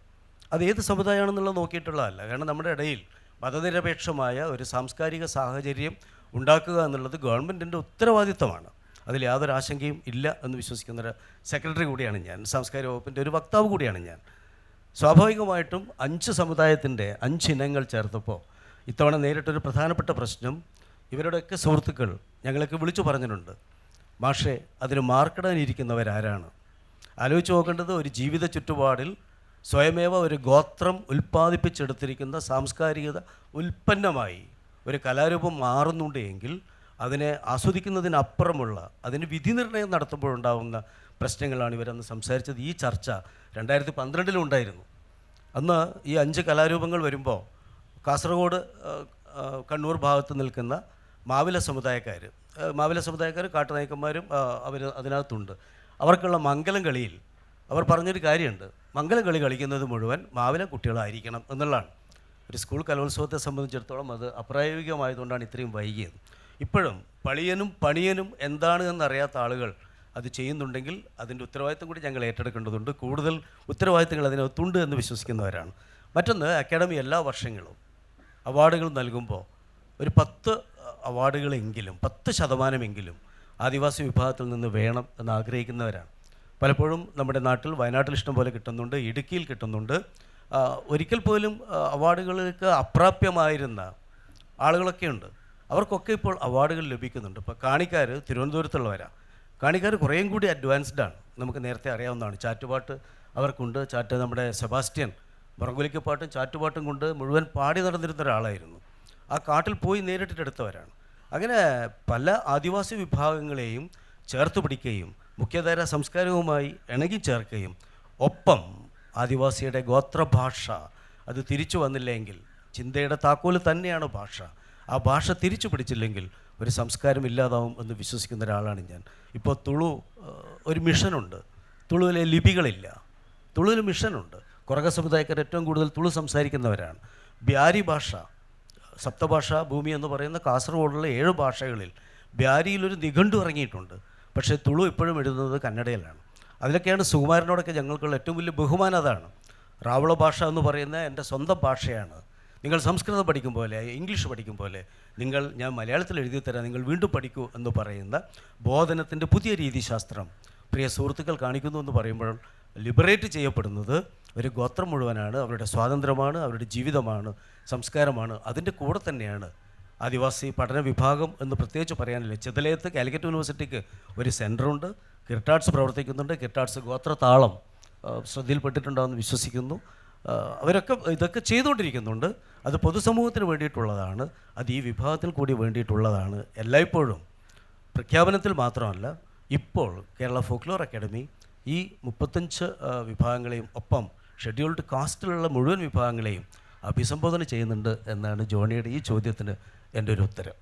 അത് ഏത് സമുദായമാണെന്നുള്ളത് നോക്കിയിട്ടുള്ളതല്ല. കാരണം നമ്മുടെ ഇടയിൽ മതനിരപേക്ഷമായ ഒരു സാംസ്കാരിക സാഹചര്യം ഉണ്ടാക്കുക എന്നുള്ളത് ഗവൺമെൻറ്റിൻ്റെ ഉത്തരവാദിത്തമാണ്. അതിൽ യാതൊരു ആശങ്കയും ഇല്ല എന്ന് വിശ്വസിക്കുന്നൊരു സെക്രട്ടറി കൂടിയാണ് ഞാൻ, സാംസ്കാരിക വകുപ്പിൻ്റെ ഒരു വക്താവ് കൂടിയാണ് ഞാൻ. സ്വാഭാവികമായിട്ടും 5 സമുദായത്തിൻ്റെ 5 ഇനങ്ങൾ ചേർത്തപ്പോൾ ഇത്തവണ നേരിട്ടൊരു പ്രധാനപ്പെട്ട പ്രശ്നം ഇവരുടെയൊക്കെ സുഹൃത്തുക്കൾ ഞങ്ങളൊക്കെ വിളിച്ചു പറഞ്ഞിട്ടുണ്ട്, മാഷേ അതിന് മാർക്കിടാനിരിക്കുന്നവരാരാണ്? ആലോചിച്ച് നോക്കേണ്ടത്, ഒരു ജീവിത ചുറ്റുപാടിൽ സ്വയമേവ ഒരു ഗോത്രം ഉൽപ്പാദിപ്പിച്ചെടുത്തിരിക്കുന്ന സാംസ്കാരികത ഉൽപ്പന്നമായി ഒരു കലാരൂപം മാറുന്നുണ്ട് എങ്കിൽ അതിനെ ആസ്വദിക്കുന്നതിനപ്പുറമുള്ള അതിന് വിധി നിർണ്ണയം നടത്തുമ്പോഴുണ്ടാകുന്ന പ്രശ്നങ്ങളാണ് ഇവരന്ന് സംസാരിച്ചത്. ഈ ചർച്ച 2012 ഉണ്ടായിരുന്നു. അന്ന് ഈ 5 കലാരൂപങ്ങൾ വരുമ്പോൾ കാസർഗോഡ് കണ്ണൂർ ഭാഗത്ത് നിൽക്കുന്ന മാവില സമുദായക്കാർ കാട്ടുനായ്ക്കന്മാരും അവർ അതിനകത്തുണ്ട്. അവർക്കുള്ള മംഗലം കളിയിൽ അവർ പറഞ്ഞൊരു കാര്യമുണ്ട്, മംഗലം കളി കളിക്കുന്നത് മുഴുവൻ മാവില കുട്ടികളായിരിക്കണം എന്നുള്ളതാണ്. ഒരു സ്കൂൾ കലോത്സവത്തെ സംബന്ധിച്ചിടത്തോളം അത് അപ്രായോഗികമായതുകൊണ്ടാണ് ഇത്രയും വൈകിയത്. ഇപ്പോഴും പളിയനും പണിയനും എന്താണ് എന്നറിയാത്ത ആളുകൾ അത് ചെയ്യുന്നുണ്ടെങ്കിൽ അതിൻ്റെ ഉത്തരവാദിത്തം കൂടി ഞങ്ങൾ ഏറ്റെടുക്കേണ്ടതുണ്ട്. കൂടുതൽ ഉത്തരവാദിത്തങ്ങൾ അതിനകത്തുണ്ട് എന്ന് വിശ്വസിക്കുന്നവരാണ്. മറ്റൊന്ന്, അക്കാഡമി എല്ലാ വർഷങ്ങളും അവാർഡുകൾ നൽകുമ്പോൾ ഒരു 10 അവാർഡുകളെങ്കിലും 10% ആദിവാസി വിഭാഗത്തിൽ നിന്ന് വേണം എന്ന് ആഗ്രഹിക്കുന്നവരാണ്. പലപ്പോഴും നമ്മുടെ നാട്ടിൽ വയനാട്ടിൽ ഇഷ്ടം പോലെ കിട്ടുന്നുണ്ട്, ഇടുക്കിയിൽ കിട്ടുന്നുണ്ട്. ഒരിക്കൽ പോലും അവാർഡുകൾക്ക് അപ്രാപ്യമായിരുന്ന ആളുകളൊക്കെ ഉണ്ട്, അവർക്കൊക്കെ ഇപ്പോൾ അവാർഡുകൾ ലഭിക്കുന്നുണ്ട്. ഇപ്പോൾ കാണിക്കാർ തിരുവനന്തപുരത്തുള്ളവരാണ്. കാണിക്കാർ കുറേയും കൂടി അഡ്വാൻസ്ഡാണ്, നമുക്ക് നേരത്തെ അറിയാവുന്നതാണ്. ചാറ്റുപാട്ട് അവർക്കുണ്ട്. നമ്മുടെ സെബാസ്റ്റ്യൻ പറങ്കുലിക്കപ്പാട്ടും ചാറ്റുപാട്ടും കൊണ്ട് മുഴുവൻ പാടി നടന്നിരുന്ന ഒരാളായിരുന്നു. ആ കാട്ടിൽ പോയി നേരിട്ടെടുത്തവരാണ്. അങ്ങനെ പല ആദിവാസി വിഭാഗങ്ങളെയും ചേർത്ത് പിടിക്കുകയും മുഖ്യധാര സംസ്കാരവുമായി ഇണങ്ങി ചേർക്കുകയും ഒപ്പം ആദിവാസിയുടെ ഗോത്രഭാഷ അത് തിരിച്ചു വന്നില്ലെങ്കിൽ, ചിന്തയുടെ താക്കോല് തന്നെയാണ് ഭാഷ, ആ ഭാഷ തിരിച്ചു പിടിച്ചില്ലെങ്കിൽ ഒരു സംസ്കാരം ഇല്ലാതാവും എന്ന് വിശ്വസിക്കുന്ന ഒരാളാണ് ഞാൻ. ഇപ്പോൾ തുളു ഒരു മിഷനുണ്ട്, തുളുവിലെ ലിപികളില്ല, തുളുവിൽ മിഷനുണ്ട്. കുറക സമുദായക്കാർ ഏറ്റവും കൂടുതൽ തുളു സംസാരിക്കുന്നവരാണ്. ബ്യാരി ഭാഷ, സപ്തഭാഷാ ഭൂമി എന്ന് പറയുന്ന കാസർഗോഡുള്ള 7 ഭാഷകളിൽ ബ്യാരിയിലൊരു നിഘണ്ടു ഇറങ്ങിയിട്ടുണ്ട്. പക്ഷേ തുളു ഇപ്പോഴും എഴുതുന്നത് കന്നഡയിലാണ്. അതിലൊക്കെയാണ് സുകുമാരനോടൊക്കെ ഞങ്ങൾക്കുള്ള ഏറ്റവും വലിയ ബഹുമാനം. അതാണ് റാവള ഭാഷ എന്ന് പറയുന്ന എൻ്റെ സ്വന്തം ഭാഷയാണ്. നിങ്ങൾ സംസ്കൃതം പഠിക്കും പോലെ, ഇംഗ്ലീഷ് പഠിക്കും പോലെ ഞാൻ മലയാളത്തിൽ എഴുതി തരാം, നിങ്ങൾ വീണ്ടും പഠിക്കൂ എന്ന് പറയുന്ന ബോധനത്തിൻ്റെ പുതിയ രീതിശാസ്ത്രം പ്രിയ സുഹൃത്തുക്കൾ കാണിക്കുന്നു എന്ന് പറയുമ്പോൾ ലിബറേറ്റ് ചെയ്യപ്പെടുന്നത് ഒരു ഗോത്രം മുഴുവനാണ്, അവരുടെ സ്വാതന്ത്ര്യമാണ്, അവരുടെ ജീവിതമാണ്, സംസ്കാരമാണ്. അതിൻ്റെ കൂടെ തന്നെയാണ് ആദിവാസി പഠന വിഭാഗം എന്ന് പ്രത്യേകിച്ച് പറയാനില്ല. ചെതലയത്ത് കാലിക്കറ്റ് യൂണിവേഴ്സിറ്റിക്ക് ഒരു സെൻറ്ററുണ്ട്, കിർട്ടാർട്സ് പ്രവർത്തിക്കുന്നുണ്ട്. കിർട്ടാർട്സ് ഗോത്രതാളം ശ്രദ്ധയിൽപ്പെട്ടിട്ടുണ്ടാകുമെന്ന് വിശ്വസിക്കുന്നു. അവരൊക്കെ ഇതൊക്കെ ചെയ്തുകൊണ്ടിരിക്കുന്നുണ്ട്. അത് പൊതുസമൂഹത്തിന് വേണ്ടിയിട്ടുള്ളതാണ്, അത് ഈ വിഭാഗത്തിൽ കൂടി വേണ്ടിയിട്ടുള്ളതാണ്. എല്ലായ്പ്പോഴും പ്രഖ്യാപനത്തിൽ മാത്രമല്ല, ഇപ്പോൾ കേരള ഫോക്ലോർ അക്കാഡമി ഈ 35 വിഭാഗങ്ങളെയും ഒപ്പം ഷെഡ്യൂൾഡ് കാസ്റ്റിലുള്ള മുഴുവൻ വിഭാഗങ്ങളെയും അഭിസംബോധന ചെയ്യുന്നുണ്ട് എന്നാണ് ജോണിയുടെ ഈ ചോദ്യത്തിന് എൻ്റെ ഒരു ഉത്തരം.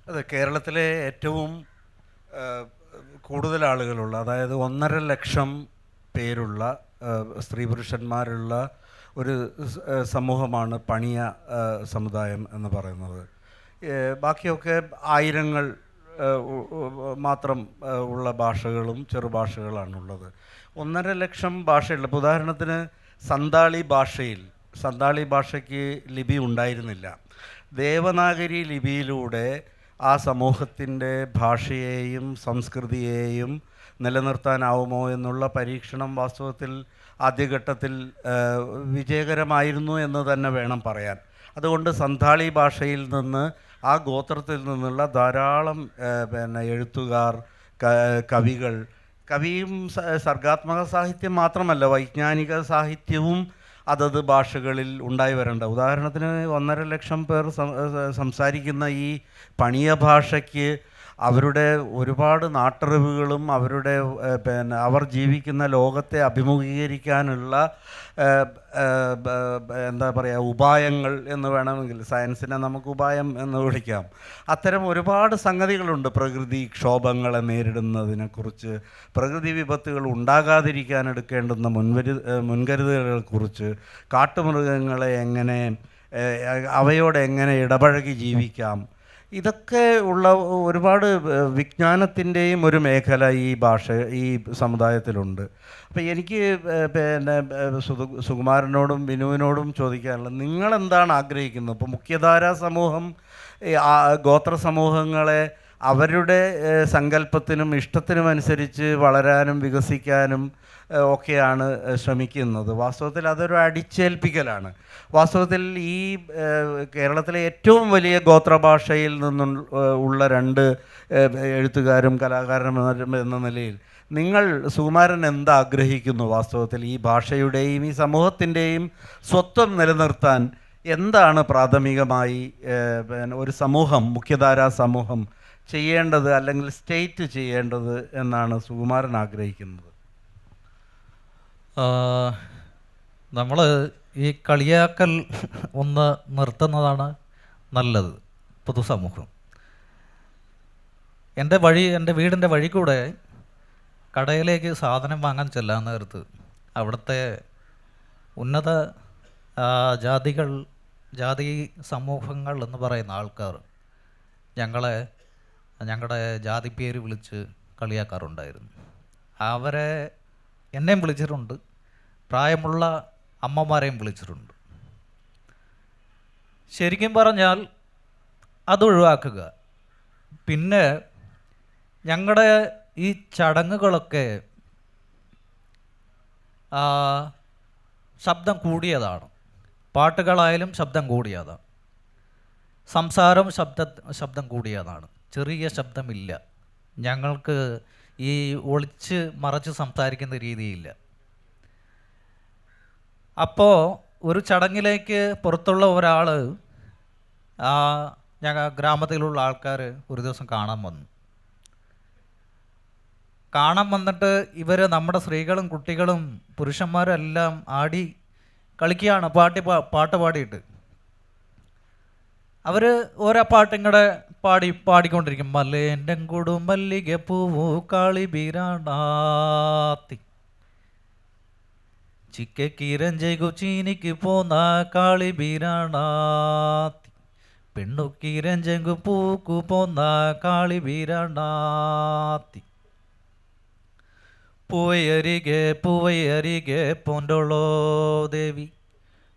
അതെ, കേരളത്തിലെ ഏറ്റവും കൂടുതൽ ആളുകളുള്ള, അതായത് 1.5 ലക്ഷം പേരുള്ള സ്ത്രീ പുരുഷന്മാരുള്ള ഒരു സമൂഹമാണ് പണിയ സമുദായം എന്ന് പറയുന്നത്. ബാക്കിയൊക്കെ ആയിരങ്ങൾ മാത്രം ഉള്ള ഭാഷകളും ചെറുഭാഷകളാണുള്ളത്. 1.5 ലക്ഷം ഭാഷയുള്ള, ഇപ്പോൾ ഉദാഹരണത്തിന് സന്താളി ഭാഷയ്ക്ക് ലിപി ഉണ്ടായിരുന്നില്ല. ദേവനാഗരി ലിപിയിലൂടെ ആ സമൂഹത്തിൻ്റെ ഭാഷയെയും സംസ്കൃതിയെയും നിലനിർത്താനാവുമോ എന്നുള്ള പരീക്ഷണം വാസ്തവത്തിൽ ആദ്യഘട്ടത്തിൽ വിജയകരമായിരുന്നു എന്ന് തന്നെ വേണം പറയാൻ. അതുകൊണ്ട് സന്താളി ഭാഷയിൽ നിന്ന്, ആ ഗോത്രത്തിൽ നിന്നുള്ള ധാരാളം എഴുത്തുകാർ, കവിയും സർഗാത്മക സാഹിത്യം മാത്രമല്ല, വൈജ്ഞാനിക സാഹിത്യവും അതത് ഭാഷകളിൽ ഉണ്ടായി വരേണ്ട. ഉദാഹരണത്തിന് 1.5 ലക്ഷം പേർ സംസാരിക്കുന്ന ഈ പണിയ ഭാഷയ്ക്ക് അവരുടെ ഒരുപാട് നാട്ടറിവുകളും അവരുടെ അവർ ജീവിക്കുന്ന ലോകത്തെ അഭിമുഖീകരിക്കാനുള്ള എന്താ പറയുക, ഉപായങ്ങൾ എന്ന് വേണമെങ്കിൽ, സയൻസിനെ നമുക്ക് ഉപായം എന്ന് വിളിക്കാം. അത്തരം ഒരുപാട് സംഗതികളുണ്ട്. പ്രകൃതിക്ഷോഭങ്ങളെ നേരിടുന്നതിനെക്കുറിച്ച്, പ്രകൃതി വിപത്തുകൾ ഉണ്ടാകാതിരിക്കാൻ എടുക്കേണ്ടുന്ന മുൻകരുതലുകളെക്കുറിച്ച്, കാട്ടുമൃഗങ്ങളെ എങ്ങനെ, അവയോട് എങ്ങനെ ഇടപഴകി ജീവിക്കാം, ഇതൊക്കെ ഉള്ള ഒരുപാട് വിജ്ഞാനത്തിൻ്റെയും ഒരു മേഖല ഈ സമുദായത്തിലുണ്ട്. അപ്പോൾ എനിക്ക് സുകുമാരനോടും ബിനുവിനോടും ചോദിക്കാനുള്ളത്, നിങ്ങളെന്താണ് ആഗ്രഹിക്കുന്നത്? ഇപ്പോൾ മുഖ്യധാരാ സമൂഹം ഗോത്ര സമൂഹങ്ങളെ അവരുടെ സങ്കല്പത്തിനും ഇഷ്ടത്തിനും അനുസരിച്ച് വളരാനും വികസിക്കാനും ഒക്കെയാണ് ശ്രമിക്കുന്നത്. വാസ്തവത്തിൽ അതൊരു അടിച്ചേൽപ്പിക്കലാണ്. വാസ്തവത്തിൽ ഈ കേരളത്തിലെ ഏറ്റവും വലിയ ഗോത്രഭാഷയിൽ നിന്നും ഉള്ള 2 എഴുത്തുകാരും കലാകാരന്മാരും എന്ന നിലയിൽ സുകുമാരൻ എന്താഗ്രഹിക്കുന്നു? വാസ്തവത്തിൽ ഈ ഭാഷയുടെയും ഈ സമൂഹത്തിൻ്റെയും സ്വത്വം നിലനിർത്താൻ എന്താണ് പ്രാഥമികമായി ഒരു സമൂഹം, മുഖ്യധാരാ സമൂഹം ചെയ്യേണ്ടത്, അല്ലെങ്കിൽ സ്റ്റേറ്റ് ചെയ്യേണ്ടത് എന്നാണ് സുകുമാരൻ ആഗ്രഹിക്കുന്നത്?
നമ്മൾ ഈ കളിയാക്കൽ ഒന്ന് നിർത്തുന്നതാണ് നല്ലത്. പൊതുസമൂഹം, എൻ്റെ വീടിൻ്റെ വഴി കൂടെ കടയിലേക്ക് സാധനം വാങ്ങാൻ ചെല്ലാൻ നേരത്ത് അവിടുത്തെ ഉന്നത ജാതി സമൂഹങ്ങൾ എന്ന് പറയുന്ന ആൾക്കാർ ഞങ്ങളുടെ ജാതി പേര് വിളിച്ച് കളിയാക്കാറുണ്ടായിരുന്നു. അവരെ എന്നെയും വിളിച്ചിട്ടുണ്ട്, പ്രായമുള്ള അമ്മമാരെയും വിളിച്ചിട്ടുണ്ട്. ശരിക്കും പറഞ്ഞാൽ അതൊഴിവാക്കുക. പിന്നെ ഞങ്ങളുടെ ഈ ചടങ്ങുകളൊക്കെ ശബ്ദം കൂടിയതാണ്. പാട്ടുകളായാലും ശബ്ദം കൂടിയതാണ്, സംസാരം ശബ്ദം കൂടിയതാണ്. ചെറിയ ശബ്ദമില്ല. ഞങ്ങൾക്ക് ഈ ഒളിച്ച് മറച്ച് സംസാരിക്കുന്ന രീതിയില്ല. അപ്പോൾ ഒരു ചടങ്ങിലേക്ക് പുറത്തുള്ള ഒരാൾ ഗ്രാമത്തിലുള്ള ആൾക്കാർ ഒരു ദിവസം കാണാൻ വന്നിട്ട് ഇവർ നമ്മുടെ സ്ത്രീകളും കുട്ടികളും പുരുഷന്മാരും എല്ലാം ആടി കളിക്കുകയാണ്, പാട്ട് പാടിയിട്ട്. അവർ ഓരോ പാട്ടിങ്ങടെ പാടിക്കൊണ്ടിരിക്കും. മല്ലേൻ്റെ കൊടും മല്ലിക പൂവു കാളി ബീരാണാത്തി, ചിക്കക്കീരഞ്ചെഗു ചീനിക്ക് പോന്ന കാളി ബീരാണാത്തി, പെണ്ണുക്കീരഞ്ചെങ്കു പൂക്കു പോന്ന കാളി ബീരാണാത്തി. പൂവയരികെ പോണ്ടോളോ ദേവി,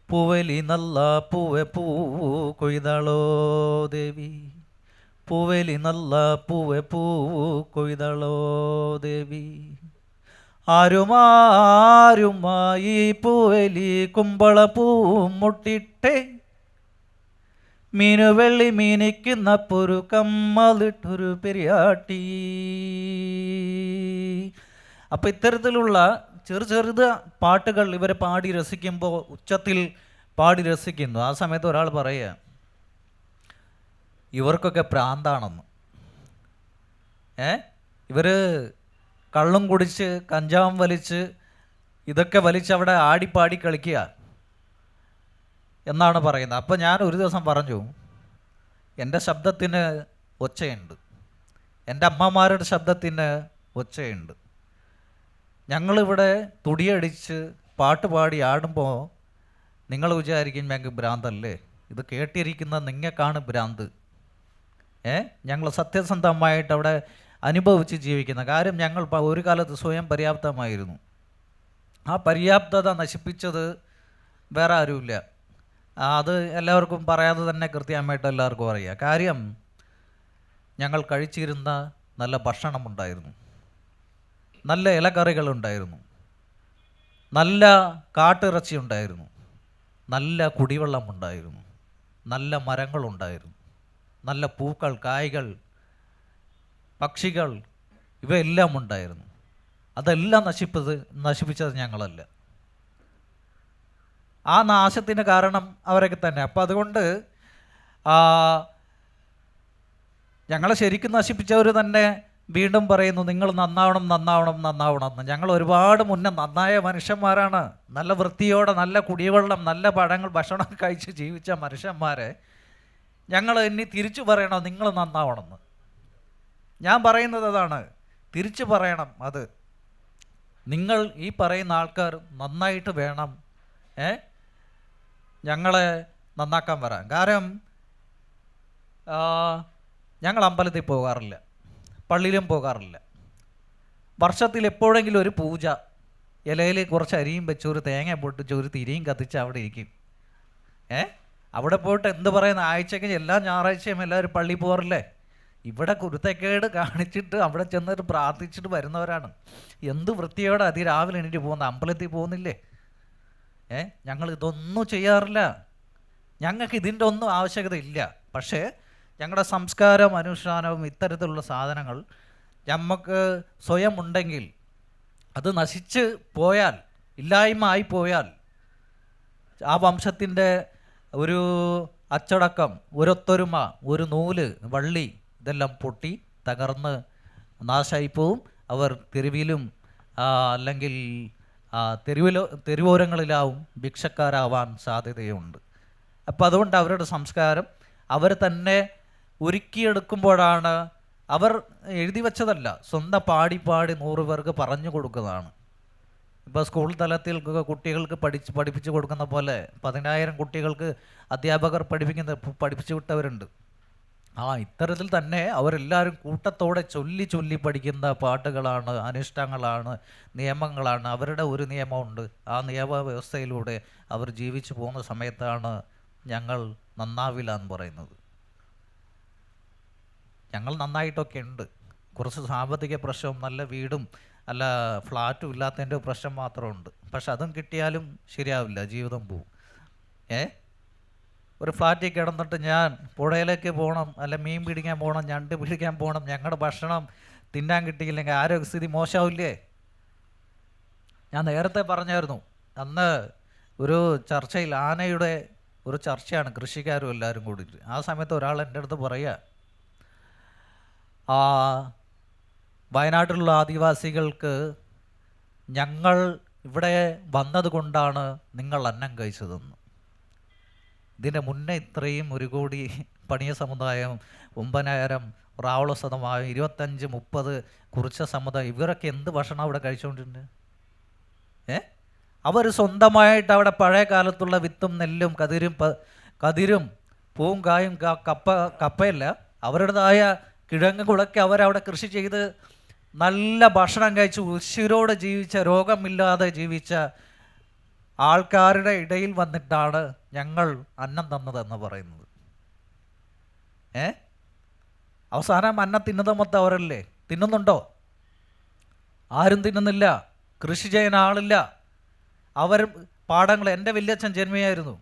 പൂവലി നല്ല പൂവെ പൂവു കൊയ്തളോ ദേവി, പൂവലി നല്ല പൂവെ പൂവു കൊയ്തളോ ദേവി. ആരുമായി പൂവലി കുമ്പള പൂവും മുട്ടിട്ടേ, മീനുവെള്ളി മീനിക്കുന്ന പൊരു കമ്മലിട്ടൊരു പെരിയാട്ടി. അപ്പം ഇത്തരത്തിലുള്ള ചെറുത് പാട്ടുകൾ ഇവരെ പാടി രസിക്കുമ്പോൾ, ഉച്ചത്തിൽ പാടി രസിക്കുന്നു. ആ സമയത്ത് ഒരാൾ പറയുക, ഇവർക്കൊക്കെ പ്രാന്താണെന്ന്. ഇവർ കള്ളും കുടിച്ച് കഞ്ചാവും വലിച്ച് ഇതൊക്കെ വലിച്ച് അവിടെ ആടിപ്പാടി കളിക്കുക. എന്നാണ് പറയുന്നത്. അപ്പോൾ ഞാൻ ഒരു ദിവസം പറഞ്ഞു, എൻ്റെ ശബ്ദത്തിന് ഒച്ചയുണ്ട്, എൻ്റെ അമ്മമാരുടെ ശബ്ദത്തിന് ഒച്ചയുണ്ട്. ഞങ്ങളിവിടെ തുടിയടിച്ച് പാട്ട് പാടി ആടുമ്പോൾ നിങ്ങൾ വിചാരിക്കും ഞങ്ങൾക്ക് ഭ്രാന്തല്ലേ, ഇത് കേട്ടിരിക്കുന്ന നിങ്ങൾക്കാണ് ഭ്രാന്ത്. ഞങ്ങൾ സത്യസന്ധമായിട്ട് അവിടെ അനുഭവിച്ച് ജീവിക്കുന്ന കാര്യം. ഞങ്ങൾ ഒരു കാലത്ത് സ്വയം പര്യാപ്തമായിരുന്നു. ആ പര്യാപ്തത നശിപ്പിച്ചത് വേറെ ആരുമില്ല. അത് എല്ലാവർക്കും പറയാതെ തന്നെ കൃത്യമായിട്ട് എല്ലാവർക്കും അറിയാം. കാര്യം ഞങ്ങൾ കഴിച്ചിരുന്ന നല്ല ഭക്ഷണമുണ്ടായിരുന്നു, നല്ല ഇലക്കറികളുണ്ടായിരുന്നു, നല്ല കാട്ടിറച്ചി ഉണ്ടായിരുന്നു, നല്ല കുടിവെള്ളമുണ്ടായിരുന്നു, നല്ല മരങ്ങളുണ്ടായിരുന്നു, നല്ല പൂക്കൾ, കായ്കൾ, പക്ഷികൾ, ഇവയെല്ലാം ഉണ്ടായിരുന്നു. അതെല്ലാം നശിപ്പിച്ചത് ഞങ്ങളല്ല. ആ നാശത്തിന് കാരണം അവരൊക്കെ തന്നെ. അപ്പം അതുകൊണ്ട് ഞങ്ങളെ ശരിക്കും നശിപ്പിച്ചവർ തന്നെ വീണ്ടും പറയുന്നു, നിങ്ങൾ നന്നാവണം നന്നാവണം നന്നാവണം എന്ന്. ഞങ്ങൾ ഒരുപാട് മുന്നേ നന്നായ മനുഷ്യന്മാരാണ്. നല്ല വൃത്തിയോടെ നല്ല കുടിവെള്ളം, നല്ല ഭക്ഷണം കഴിച്ച് ജീവിച്ച മനുഷ്യന്മാരെ ഞങ്ങൾ ഇനി തിരിച്ചു പറയണം നിങ്ങൾ നന്നാവണമെന്ന്. ഞാൻ പറയുന്നത് അതാണ്, തിരിച്ചു പറയണം. അത് നിങ്ങൾ ഈ പറയുന്ന ആൾക്കാർ നന്നായിട്ട് വേണം ഞങ്ങളെ നന്നാക്കാൻ വരാൻ. കാരണം ഞങ്ങൾ അമ്പലത്തിൽ പോകാറില്ല, പള്ളിയിലും പോകാറില്ല. വർഷത്തിൽ എപ്പോഴെങ്കിലും ഒരു പൂജ, ഇലയിൽ കുറച്ച് അരിയും വെച്ച് ഒരു തേങ്ങ പൊട്ടിച്ച് ഒരു തിരിയും കത്തിച്ച് അവിടെ ഇരിക്കും. അവിടെ പോയിട്ട് എന്ത് പറയുന്ന, ആഴ്ചയ്ക്ക് എല്ലാ ഞായറാഴ്ചയും എല്ലാവരും പള്ളി പോകാറില്ലേ? ഇവിടെ കുരുത്തക്കേട് കാണിച്ചിട്ട് അവിടെ ചെന്നിട്ട് പ്രാർത്ഥിച്ചിട്ട് വരുന്നവരാണ്. എന്ത് വൃത്തിയോടെ അതിരാവിലെ എണീറ്റ് പോകുന്ന, അമ്പലത്തിൽ പോകുന്നില്ലേ? ഞങ്ങൾ ഇതൊന്നും ചെയ്യാറില്ല. ഞങ്ങൾക്ക് ഇതിൻ്റെ ഒന്നും ആവശ്യകത ഇല്ല. പക്ഷേ ഞങ്ങളുടെ സംസ്കാരം, അനുഷ്ഠാനവും ഇത്തരത്തിലുള്ള സാധനങ്ങൾ നമുക്ക് സ്വയം ഉണ്ടെങ്കിൽ, അത് നശിച്ച് പോയാൽ, ഇല്ലായ്മ ആയിപ്പോയാൽ, ആ വംശത്തിൻ്റെ ഒരു അച്ചടക്കം, ഒരൊത്തൊരുമ, ഒരു നൂല്, വള്ളി, ഇതെല്ലാം പൊട്ടി തകർന്ന് നാശമായിപ്പോവും. അവർ തെരുവിലും അല്ലെങ്കിൽ തെരുവോരങ്ങളിലാവും ഭിക്ഷക്കാരാവാൻ സാധ്യതയുണ്ട്. അപ്പം അതുകൊണ്ട് അവരുടെ സംസ്കാരം അവർ തന്നെ ഒരുക്കിയെടുക്കുമ്പോഴാണ്, അവർ എഴുതി വച്ചതല്ല, സ്വന്തം പാടി 100 പേർക്ക് പറഞ്ഞു കൊടുക്കുന്നതാണ്. ഇപ്പോൾ സ്കൂൾ തലത്തിൽ കുട്ടികൾക്ക് പഠിപ്പിച്ചു കൊടുക്കുന്ന പോലെ 10,000 കുട്ടികൾക്ക് അധ്യാപകർ പഠിപ്പിച്ചു വിട്ടവരുണ്ട്. ഇത്തരത്തിൽ തന്നെ അവരെല്ലാവരും കൂട്ടത്തോടെ ചൊല്ലി പഠിക്കുന്ന പാട്ടുകളാണ്, അനുഷ്ഠാനങ്ങളാണ്, നിയമങ്ങളാണ്. അവരുടെ ഒരു നിയമമുണ്ട്. ആ നിയമവ്യവസ്ഥയിലൂടെ അവർ ജീവിച്ചു പോകുന്ന സമയത്താണ് ഞങ്ങൾ നന്നാവില്ല എന്ന് പറയുന്നത്. ഞങ്ങൾ നന്നായിട്ടൊക്കെ ഉണ്ട്. കുറച്ച് സാമ്പത്തിക പ്രശ്നവും നല്ല വീടും അല്ല ഫ്ലാറ്റും ഇല്ലാത്തതിൻ്റെ പ്രശ്നം മാത്രമുണ്ട്. പക്ഷെ അതും കിട്ടിയാലും ശരിയാവില്ല, ജീവിതം പോവും. ഒരു ഫ്ലാറ്റിൽ കിടന്നിട്ട് ഞാൻ പുഴയിലേക്ക് പോകണം, അല്ല മീൻ പിടിക്കാൻ പോകണം, ഞണ്ട് പിടിക്കാൻ പോകണം, ഞങ്ങളുടെ ഭക്ഷണം തിന്നാൻ കിട്ടിയില്ലെങ്കിൽ ആരോഗ്യസ്ഥിതി മോശമാവില്ലേ? ഞാൻ നേരത്തെ പറഞ്ഞായിരുന്നു, അന്ന് ഒരു ചർച്ചയിൽ, ആനയുടെ ഒരു ചർച്ചയാണ് കൃഷിക്കാരും എല്ലാവരും കൂടിയിട്ട്. ആ സമയത്ത് ഒരാൾ എൻ്റെ അടുത്ത് പറയുക, വയനാട്ടിലുള്ള ആദിവാസികൾക്ക് ഞങ്ങൾ ഇവിടെ വന്നത് കൊണ്ടാണ് നിങ്ങൾ അന്നം കഴിച്ചതെന്ന്. ഇതിൻ്റെ മുന്നേ ഇത്രയും 1 കോടി പണിയ സമുദായം, 9,000 റാവള സമുദായം, 25-30 കുറിച്ച സമുദായം, ഇവരൊക്കെ എന്ത് ഭക്ഷണം അവിടെ കഴിച്ചുകൊണ്ടിട്ടുണ്ട്? അവർ സ്വന്തമായിട്ട് അവിടെ പഴയ കാലത്തുള്ള വിത്തും നെല്ലും കതിരും പൂവും കായും കപ്പയല്ല, അവരുടേതായ കിഴങ്ങുകളൊക്കെ അവരവിടെ കൃഷി ചെയ്ത് നല്ല ഭക്ഷണം കഴിച്ച് ഉശിരോടെ ജീവിച്ച, രോഗമില്ലാതെ ജീവിച്ച ആൾക്കാരുടെ ഇടയിൽ വന്നിട്ടാണ് ഞങ്ങൾ അന്നം തന്നതെന്ന് പറയുന്നത്. അവസാനം അന്നം തിന്നത് മൊത്തം അവരല്ലേ? തിന്നുന്നുണ്ടോ? ആരും തിന്നുന്നില്ല. കൃഷി ചെയ്യാൻ ആളില്ല. അവർ പാടങ്ങൾ, എൻ്റെ വല്യച്ഛൻ ജന്മിയായിരുന്നു.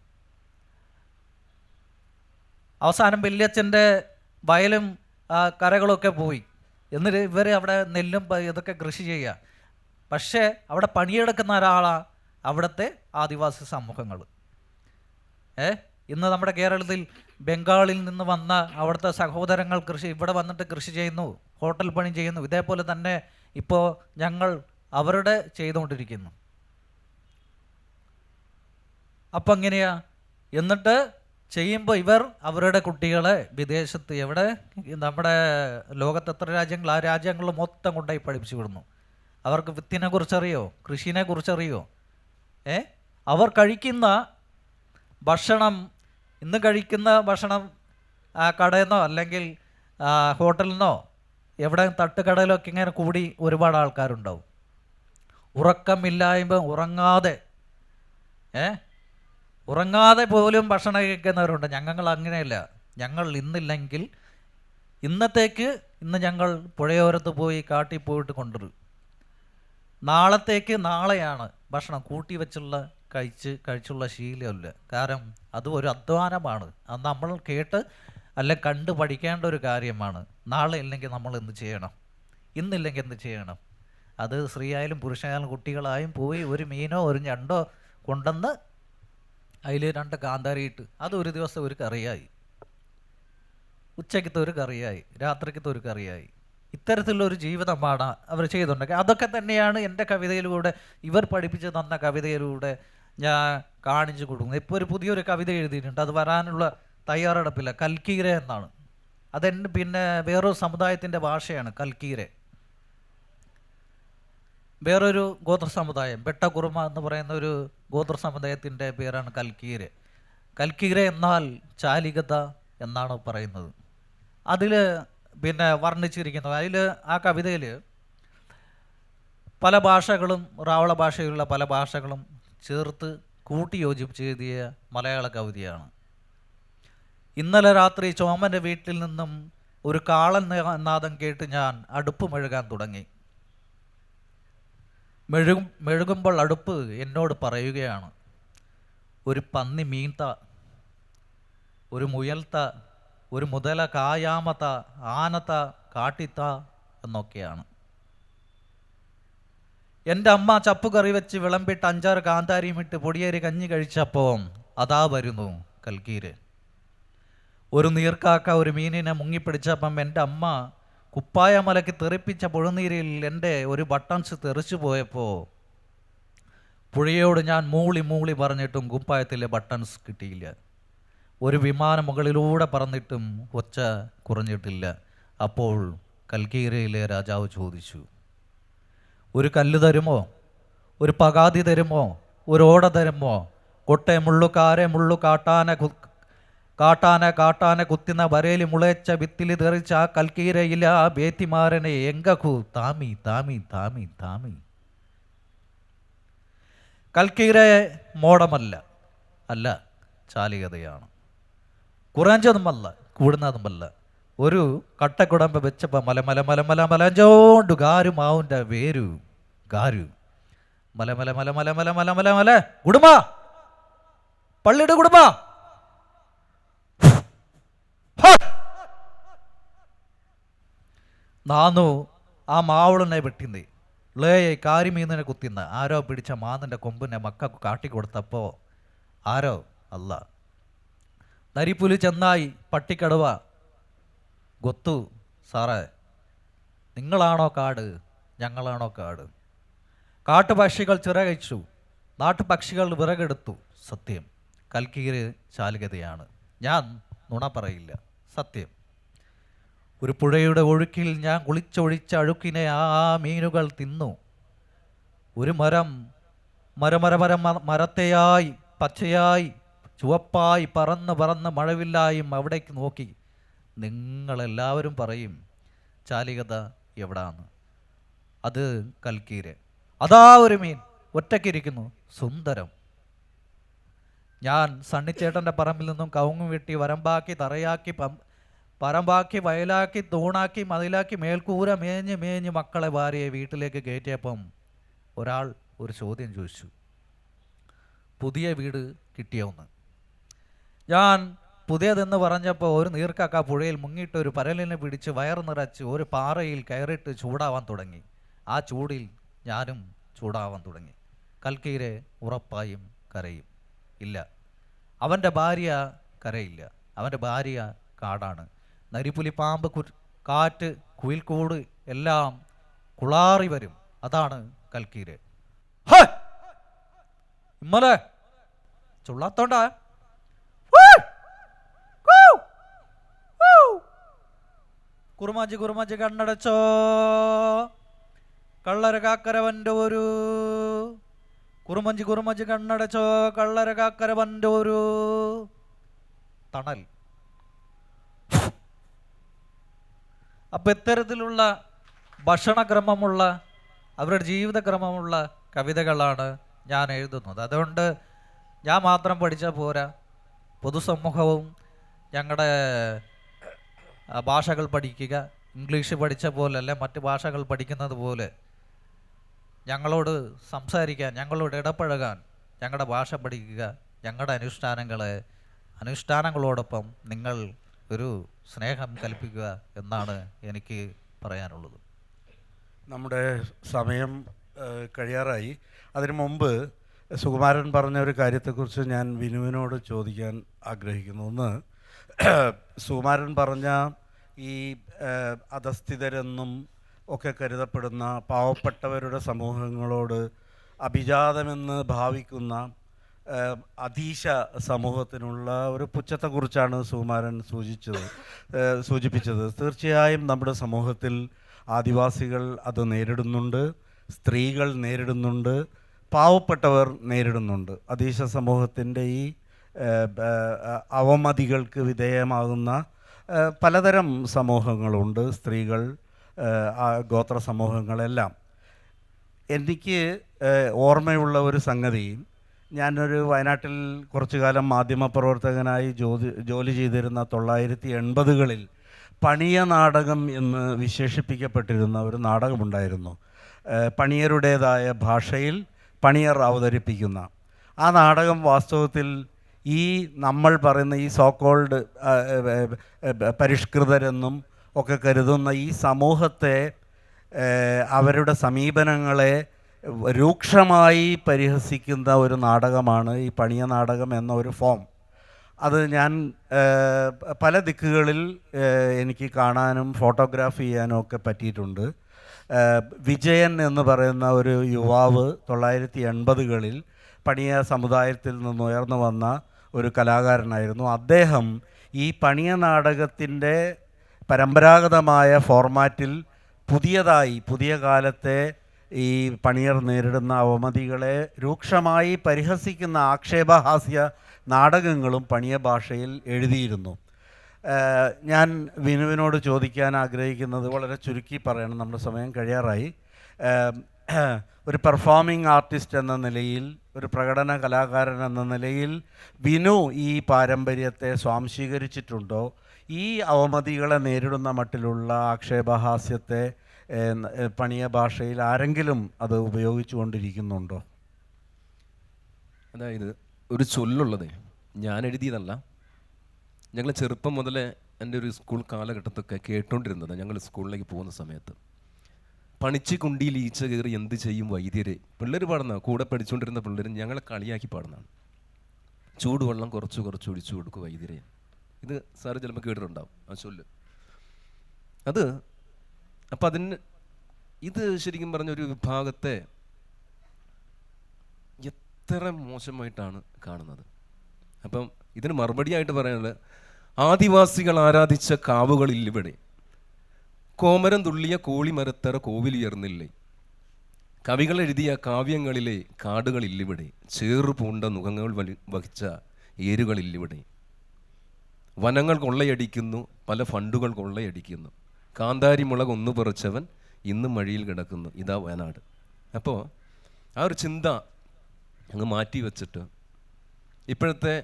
അവസാനം വല്യച്ഛൻ്റെ വയലും കരകളൊക്കെ പോയി. എന്നിട്ട് ഇവർ അവിടെ നെല്ലും ഇതൊക്കെ കൃഷി ചെയ്യുക. പക്ഷേ അവിടെ പണിയെടുക്കുന്ന ഒരാളാണ് അവിടുത്തെ ആദിവാസി സമൂഹങ്ങൾ. ഇന്ന് നമ്മുടെ കേരളത്തിൽ ബംഗാളിൽ നിന്ന് വന്ന അവിടുത്തെ സഹോദരങ്ങൾ ഇവിടെ വന്നിട്ട് കൃഷി ചെയ്യുന്നു, ഹോട്ടൽ പണി ചെയ്യുന്നു. ഇതേപോലെ തന്നെ ഇപ്പോൾ ഞങ്ങൾ അവരുടെ ചെയ്തുകൊണ്ടിരിക്കുന്നു. അപ്പം എങ്ങനെയാ? എന്നിട്ട് ചെയ്യുമ്പോൾ ഇവർ അവരുടെ കുട്ടികളെ വിദേശത്ത് എവിടെ നമ്മുടെ ലോകത്ത് എത്ര രാജ്യങ്ങൾ, ആ രാജ്യങ്ങൾ മൊത്തം കൊണ്ടുപോയി പഠിപ്പിച്ചു വിടുന്നു. അവർക്ക് വിത്തിനെ കുറിച്ചറിയോ, കൃഷിനെ കുറിച്ചറിയോ? അവർ കഴിക്കുന്ന ഭക്ഷണം, ഇന്ന് കഴിക്കുന്ന ഭക്ഷണം കടയിൽ നിന്നോ അല്ലെങ്കിൽ ഹോട്ടലിൽ നിന്നോ എവിടെ തട്ടുകടയിലൊക്കെ ഇങ്ങനെ കൂടി ഒരുപാട് ആൾക്കാരുണ്ടാവും. ഉറക്കമില്ലായ്മ, ഉറങ്ങാതെ പോലും ഭക്ഷണം കഴിക്കുന്നവരുണ്ട്. ഞങ്ങൾ അങ്ങനെയല്ല. ഞങ്ങൾ ഇന്നില്ലെങ്കിൽ ഇന്നത്തേക്ക് ഇന്ന് ഞങ്ങൾ പുഴയോരത്ത് പോയി കാട്ടിൽ പോയിട്ട് കൊണ്ടുവരും. നാളത്തേക്ക് നാളെയാണ് ഭക്ഷണം കൂട്ടി വെച്ചുള്ള കഴിച്ചുള്ള ശീലമില്ല. കാരണം അത് ഒരു അധ്വാനമാണ്. അത് നമ്മൾ കേട്ട് അല്ല കണ്ട് പഠിക്കേണ്ട ഒരു കാര്യമാണ്. നാളെ ഇല്ലെങ്കിൽ നമ്മൾ എന്ത് ചെയ്യണം, ഇന്നില്ലെങ്കിൽ എന്ത് ചെയ്യണം? അത് സ്ത്രീയായാലും പുരുഷനായാലും കുട്ടികളായും പോയി ഒരു മീനോ ഒരു ഞണ്ടോ കൊണ്ടുവന്ന് അതിൽ 2 കാന്താരിയിട്ട് അത് ഒരു ദിവസം ഒരു കറിയായി, ഉച്ചയ്ക്കത്തെ ഒരു കറിയായി, രാത്രിക്കത്തെ ഒരു കറിയായി. ഇത്തരത്തിലുള്ളൊരു ജീവിതമാണ് അവർ ചെയ്തുണ്ടെങ്കിൽ അതൊക്കെ തന്നെയാണ് എൻ്റെ കവിതയിലൂടെ, ഇവർ പഠിപ്പിച്ച് തന്ന കവിതയിലൂടെ ഞാൻ കാണിച്ചു കൊടുക്കുന്നത്. ഇപ്പോൾ ഒരു പുതിയൊരു കവിത എഴുതിയിട്ടുണ്ട്, അത് വരാനുള്ള തയ്യാറെടുപ്പില്ല. കൽക്കീര എന്നാണ്. അതെന്നെ പിന്നെ വേറൊരു സമുദായത്തിൻ്റെ ഭാഷയാണ് കൽക്കീര. വേറൊരു ഗോത്ര സമുദായം, ബെട്ടകുറുമ എന്ന് പറയുന്ന ഒരു ഗോത്ര സമുദായത്തിൻ്റെ പേരാണ് കൽക്കീര. കൽക്കീര എന്നാൽ ചാലികത എന്നാണ് പറയുന്നത്. അതിൽ പിന്നെ വർണ്ണിച്ചിരിക്കുന്നത്, അതിൽ ആ കവിതയിൽ പല ഭാഷകളും, റാവള ഭാഷയിലുള്ള പല ഭാഷകളും ചേർത്ത് കൂട്ടി യോജിപ്പിച്ച് എഴുതിയ മലയാള കവിതയാണ്. ഇന്നലെ രാത്രി ചോമൻ്റെ വീട്ടിൽ നിന്നും ഒരു കാളൻ നാദം കേട്ട് ഞാൻ അടുപ്പ് മെഴുകാൻ തുടങ്ങി. മെഴുകുമ്പോൾ അടുപ്പ് എന്നോട് പറയുകയാണ്, ഒരു പന്നി മീൻത, ഒരു മുയൽത്ത, ഒരു മുതല കായാമത്ത, ആനത്ത കാട്ടിത്ത എന്നൊക്കെയാണ്. എൻ്റെ അമ്മ ചപ്പുകറി വെച്ച് വിളമ്പിട്ട് 5-6 കാന്താരിയും ഇട്ട് പൊടിയേരി കഞ്ഞി കഴിച്ചപ്പോൾ അതാ വരുന്നു കൽക്കീര്. ഒരു നീർക്കാക്ക ഒരു മീനിനെ മുങ്ങിപ്പിടിച്ചപ്പം എൻ്റെ അമ്മ കുപ്പായ മലയ്ക്ക് തെറിപ്പിച്ച പുഴനീരിൽ എൻ്റെ ഒരു ബട്ടൺസ് തെറിച്ചു പോയപ്പോൾ പുഴയോട് ഞാൻ മൂളി മൂളി പറഞ്ഞിട്ടും കുപ്പായത്തിലെ ബട്ടൺസ് കിട്ടിയില്ല. ഒരു വിമാനം മുകളിലൂടെ പറന്നിട്ടും ഒച്ച കുറഞ്ഞിട്ടില്ല. അപ്പോൾ കൽക്കീരയിലെ രാജാവ് ചോദിച്ചു, ഒരു കല്ല് തരുമോ, ഒരു പകാതി തരുമോ, ഒരു ഓട തരുമോ? കൊട്ടെ മുള്ളുകാരെ മുള്ളു കാട്ടാന കുത്തുന്ന വരയിൽ മുളച്ച വിത്തിൽ തെറിച്ച ആ കൽക്കീരയില ആ ബേത്തിമാരനെ എങ്കു താമി താമി താമി താമി. കൽക്കീര മോഡമല്ല, അല്ല, ചാലികതയാണ്. കുറഞ്ഞതുമല്ല, കൂടുന്നതുമല്ല. ഒരു കട്ടക്കുടമ്പ വെച്ചപ്പോൾ മല മല മല മല മലഞ്ചോണ്ട് ഗാരു മാവിൻ്റെ വേരു ഗാരു മല മല മല മല മല മല മല മല കുടുംബ പള്ളിയുടെ കുടുംബ നാന്നു ആ മാവളനെ വെട്ടിന്ന് ളേയെ കാരിമീന്നിനെ കുത്തിന്ന് ആരോ പിടിച്ച മാന്നിൻ്റെ കൊമ്പിനെ മക്കൾക്ക് കാട്ടിക്കൊടുത്തപ്പോൾ ആരോ അല്ല, നരിപ്പുലി ചെന്നായി പട്ടിക്കടുവ ഗൊത്തു സാറേ, നിങ്ങളാണോ കാട്, ഞങ്ങളാണോ കാട്? കാട്ടുപക്ഷികൾ ചിറകഴിച്ചു, നാട്ടുപക്ഷികൾ വിറകെടുത്തു. സത്യം, കൽക്കീര് ചാലികതയാണ്. ഞാൻ നുണ പറയില്ല, സത്യം. ഒരു പുഴയുടെ ഒഴുക്കിൽ ഞാൻ കുളിച്ചൊഴിച്ച അഴുക്കിനെ ആ മീനുകൾ തിന്നു. ഒരു മരത്തെയായി പച്ചയായി ചുവപ്പായി പറന്ന് മഴവില്ലായും അവിടേക്ക് നോക്കി. നിങ്ങളെല്ലാവരും പറയും ചാലികത എവിടാന്ന്. അത് കൽക്കീര്. അതാ ഒരു മീൻ ഒറ്റയ്ക്കിരിക്കുന്നു, സുന്ദരം. ഞാൻ സണ്ണിച്ചേട്ടൻ്റെ പറമ്പിൽ നിന്നും കവുങ്ങ് വെട്ടി വരമ്പാക്കി തറയാക്കി പറമ്പാക്കി വയലാക്കി തൂണാക്കി മതിലാക്കി മേൽക്കൂര മേഞ്ഞ് മക്കളെ ഭാര്യയെ വീട്ടിലേക്ക് കയറ്റിയപ്പം ഒരാൾ ഒരു ചോദ്യം ചോദിച്ചു, പുതിയ വീട് കിട്ടിയോന്ന്. ഞാൻ പുതിയതെന്ന് പറഞ്ഞപ്പോൾ ഒരു നീർക്കാക്ക പുഴയിൽ മുങ്ങിയിട്ട് ഒരു പരലിനെ പിടിച്ച് വയർ നിറച്ച് ഒരു പാറയിൽ കയറിയിട്ട് ചൂടാവാൻ തുടങ്ങി. ആ ചൂടിൽ ഞാനും ചൂടാവാൻ തുടങ്ങി. കൽക്കീരെ ഉറപ്പായും കരയും. ഇല്ല, അവൻ്റെ ഭാര്യ കരയില്ല, അവൻ്റെ ഭാര്യ കാടാണ്. നരിപ്പുലി, പാമ്പ്, കാറ്റ്, കുയിൽക്കൂട് എല്ലാം കുളാറി വരും. അതാണ് കൽക്കീര്. ഇമ്മലെ ചുള്ളാത്തോണ്ടാ കുറുമാജി കുറുമാജി കണ്ണടച്ചോ, കള്ളര കാക്കര വണ്ടൂരു. കുറുമഞ്ചി കുറുമഞ്ചി കണ്ണടച്ചോ, കള്ളര കാക്കര വണ്ടൂരു. തണൽ. അപ്പം ഇത്തരത്തിലുള്ള ഭക്ഷണക്രമമുള്ള, അവരുടെ ജീവിതക്രമമുള്ള കവിതകളാണ് ഞാൻ എഴുതുന്നത്. അതുകൊണ്ട് ഞാൻ മാത്രം പഠിച്ചാൽ പോരാ, പൊതുസമൂഹവും ഞങ്ങളുടെ ഭാഷകൾ പഠിക്കുക. ഇംഗ്ലീഷ് പഠിച്ച പോലല്ല, മറ്റ് ഭാഷകൾ പഠിക്കുന്നത് പോലെ ഞങ്ങളോട് സംസാരിക്കാൻ, ഞങ്ങളോട് ഇടപഴകാൻ ഞങ്ങളുടെ ഭാഷ പഠിക്കുക. ഞങ്ങളുടെ അനുഷ്ഠാനങ്ങളോടൊപ്പം നിങ്ങൾ ഒരു സ്നേഹം കൽപ്പിക്കുക എന്നാണ് എനിക്ക് പറയാനുള്ളത്.
നമ്മുടെ സമയം കഴിയാറായി. അതിനു മുമ്പ് സുകുമാരൻ പറഞ്ഞ ഒരു കാര്യത്തെക്കുറിച്ച് ഞാൻ വിനുവിനോട് ചോദിക്കാൻ ആഗ്രഹിക്കുന്നു. ഒന്ന്, സുകുമാരൻ പറഞ്ഞ ഈ അധസ്ഥിതരെന്നും ഒക്കെ കരുതപ്പെടുന്ന പാവപ്പെട്ടവരുടെ സമൂഹങ്ങളോട് അഭിജാതമെന്ന് ഭാവിക്കുന്ന അധീശ സമൂഹത്തിനുള്ള ഒരു പുച്ഛത്തെക്കുറിച്ചാണ് സുകുമാരൻ സൂചിപ്പിച്ചത്. തീർച്ചയായും നമ്മുടെ സമൂഹത്തിൽ ആദിവാസികൾ അത് നേരിടുന്നുണ്ട്, സ്ത്രീകൾ നേരിടുന്നുണ്ട്, പാവപ്പെട്ടവർ നേരിടുന്നുണ്ട്. അധീശ സമൂഹത്തിൻ്റെ ഈ അവമതികൾക്ക് വിധേയമാകുന്ന പലതരം സമൂഹങ്ങളുണ്ട്, സ്ത്രീകൾ, ഗോത്ര സമൂഹങ്ങളെല്ലാം. എനിക്ക് ഓർമ്മയുള്ള ഒരു സംഗതി, ഞാനൊരു വയനാട്ടിൽ കുറച്ചു കാലം മാധ്യമപ്രവർത്തകനായി ജോലി ചെയ്തിരുന്ന 1980കളിൽ പണിയ നാടകം എന്ന് വിശേഷിപ്പിക്കപ്പെട്ടിരുന്ന ഒരു നാടകമുണ്ടായിരുന്നു. പണിയരുടേതായ ഭാഷയിൽ പണിയർ അവതരിപ്പിക്കുന്ന ആ നാടകം വാസ്തവത്തിൽ ഈ നമ്മൾ പറയുന്ന ഈ സോക്കോൾഡ് പരിഷ്കൃതരെന്നും ഒക്കെ കരുതുന്ന ഈ സമൂഹത്തെ, അവരുടെ സമീപനങ്ങളെ രൂക്ഷമായി പരിഹസിക്കുന്ന ഒരു നാടകമാണ് ഈ പണിയ നാടകം എന്ന ഒരു ഫോം. അത് ഞാൻ പല ദിക്കുകളിൽ എനിക്ക് കാണാനും ഫോട്ടോഗ്രാഫി ചെയ്യാനും ഒക്കെ പറ്റിയിട്ടുണ്ട്. വിജയൻ എന്ന് പറയുന്ന ഒരു യുവാവ് 1980കളിൽ പണിയ സമുദായത്തിൽ നിന്ന് ഉയർന്നു വന്ന ഒരു കലാകാരനായിരുന്നു. അദ്ദേഹം ഈ പണിയ നാടകത്തിൻ്റെ പരമ്പരാഗതമായ ഫോർമാറ്റിൽ പുതിയ കാലത്തെ ഈ പണിയർ നേരിടുന്ന അവമതികളെ രൂക്ഷമായി പരിഹസിക്കുന്ന ആക്ഷേപഹാസ്യ നാടകങ്ങളും പണിയ ഭാഷയിൽ എഴുതിയിരുന്നു. ഞാൻ വിനുവിനോട് ചോദിക്കാൻ ആഗ്രഹിക്കുന്നത്, വളരെ ചുരുക്കി പറയണം, നമ്മുടെ സമയം കഴിയാറായി. ഒരു പെർഫോമിംഗ് ആർട്ടിസ്റ്റ് എന്ന നിലയിൽ, ഒരു പ്രകടന കലാകാരൻ എന്ന നിലയിൽ വിനു ഈ പാരമ്പര്യത്തെ സ്വാംശീകരിച്ചിട്ടുണ്ടോ? ഈ അവമതികളെ നേരിടുന്ന മട്ടിലുള്ള ആക്ഷേപഹാസ്യത്തെ പണിയ ഭാഷയിൽ ആരെങ്കിലും അത് ഉപയോഗിച്ചു കൊണ്ടിരിക്കുന്നുണ്ടോ?
അതായത് ഒരു ചൊല്ലുള്ളത് ഞാൻ എഴുതിയതല്ല, ഞങ്ങൾ ചെറുപ്പം മുതലേ എൻ്റെ ഒരു സ്കൂൾ കാലഘട്ടത്തൊക്കെ കേട്ടുകൊണ്ടിരുന്നത്. ഞങ്ങൾ സ്കൂളിലേക്ക് പോകുന്ന സമയത്ത് പണിച്ച് കുണ്ടിയിൽ ഈച്ച കയറി എന്ത് ചെയ്യും വൈദ്യരെ, പിള്ളേർ പാടുന്ന, കൂടെ പഠിച്ചുകൊണ്ടിരുന്ന പിള്ളേർ ഞങ്ങളെ കളിയാക്കി പാടുന്നതാണ്. ചൂടുവെള്ളം കുറച്ച് ഒഴിച്ചു കൊടുക്കും വൈദ്യരെ. ഇത് സാറ് ചിലപ്പോൾ കേട്ടിട്ടുണ്ടാവും ആ ചൊല്ല്. അത് അപ്പം ഇത് ശരിക്കും പറഞ്ഞൊരു വിഭാഗത്തെ എത്ര മോശമായിട്ടാണ് കാണുന്നത്. അപ്പം ഇതിന് മറുപടിയായിട്ട് പറയാനുള്ളത്, ആദിവാസികൾ ആരാധിച്ച കാവുകളില്ലിവിടെ, കോമരം തുള്ളിയ കോളിമരത്തറ കോവിലുയർന്നില്ലേ, കവികൾ എഴുതിയ കാവ്യങ്ങളിലെ കാടുകളില്ലിവിടെ, ചേറു പൂണ്ട മുഖങ്ങൾ വഹിച്ച ഏരുകളില്ലിവിടെ, വനങ്ങൾ കൊള്ളയടിക്കുന്നു, പല ഫണ്ടുകൾ കൊള്ളയടിക്കുന്നു, കാന്താരി മുളക് ഒന്നു പറിച്ചവൻ ഇന്നും മഴയിൽ കിടക്കുന്നു, ഇതാ വയനാട്. അപ്പോൾ ആ ഒരു ചിന്ത അങ്ങ് മാറ്റി വച്ചിട്ട് ഇപ്പോഴത്തെ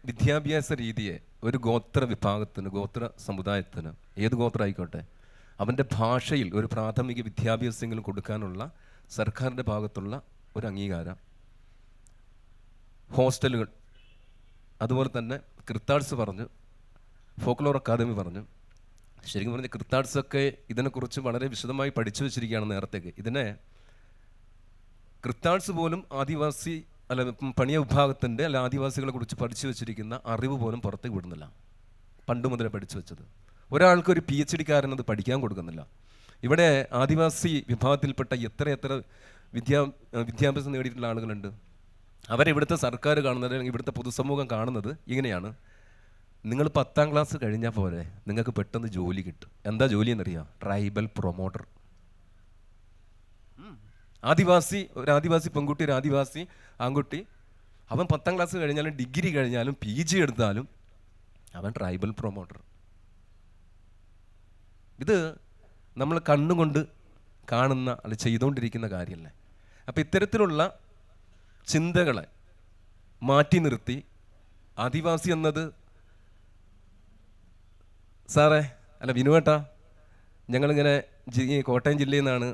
വിദ്യാഭ്യാസ രീതിയെ ഒരു ഗോത്ര വിഭാഗത്തിന്, ഗോത്ര സമുദായത്തിന്, ഏത് ഗോത്രം ആയിക്കോട്ടെ, അവൻ്റെ ഭാഷയിൽ ഒരു പ്രാഥമിക വിദ്യാഭ്യാസമെങ്കിലും കൊടുക്കാനുള്ള സർക്കാരിൻ്റെ ഭാഗത്തുള്ള ഒരു അംഗീകാരം, ഹോസ്റ്റലുകൾ, അതുപോലെ തന്നെ കൃത്താഡ്സ് പറഞ്ഞു, ഫോക്ലോർ അക്കാദമി പറഞ്ഞു. ശരിക്കും പറഞ്ഞാൽ കൃത്താഡ്സൊക്കെ ഇതിനെക്കുറിച്ച് വളരെ വിശദമായി പഠിച്ചു വെച്ചിരിക്കുകയാണ് നേരത്തേക്ക്. ഇതിനെ കൃത്താഡ്സ് പോലും ആദിവാസി പണിയ വിഭാഗത്തിൻ്റെ ആദിവാസികളെ കുറിച്ച് പഠിച്ചു വെച്ചിരിക്കുന്ന അറിവ് പോലും പുറത്തേക്ക് വിടുന്നില്ല. പണ്ട് മുതലേ പഠിച്ചു വെച്ചത് ഒരാൾക്ക് ഒരു PhD കാരനത് പഠിക്കാൻ കൊടുക്കുന്നില്ല. ഇവിടെ ആദിവാസി വിഭാഗത്തിൽപ്പെട്ട എത്ര വിദ്യാഭ്യാസം നേടിയിട്ടുള്ള ആളുകളുണ്ട്. അവരെ ഇവിടുത്തെ സർക്കാർ കാണുന്നത്, അല്ലെങ്കിൽ ഇവിടുത്തെ പൊതുസമൂഹം കാണുന്നത് ഇങ്ങനെയാണ്. നിങ്ങൾ 10ാം ക്ലാസ് കഴിഞ്ഞാൽ പോരെ നിങ്ങൾക്ക് പെട്ടെന്ന് ജോലി കിട്ടും. എന്താ ജോലി എന്നറിയാം? Tribal promoter. ഒരു ആദിവാസി പെൺകുട്ടി, ഒരു ആദിവാസി ആൺകുട്ടി, അവൻ 10ാം ക്ലാസ് കഴിഞ്ഞാലും ഡിഗ്രി കഴിഞ്ഞാലും PG എടുത്താലും അവൻ ട്രൈബൽ പ്രൊമോട്ടർ. ഇത് നമ്മൾ കണ്ണുകൊണ്ട് കാണുന്ന അല്ല ചെയ്തുകൊണ്ടിരിക്കുന്ന കാര്യമല്ലേ. അപ്പം ഇത്തരത്തിലുള്ള ചിന്തകളെ മാറ്റി നിർത്തി ആദിവാസി എന്നത്, സാറേ അല്ല വിനുവേട്ടാ, ഞങ്ങളിങ്ങനെ കോട്ടയം ജില്ലയിൽ നിന്നാണ്,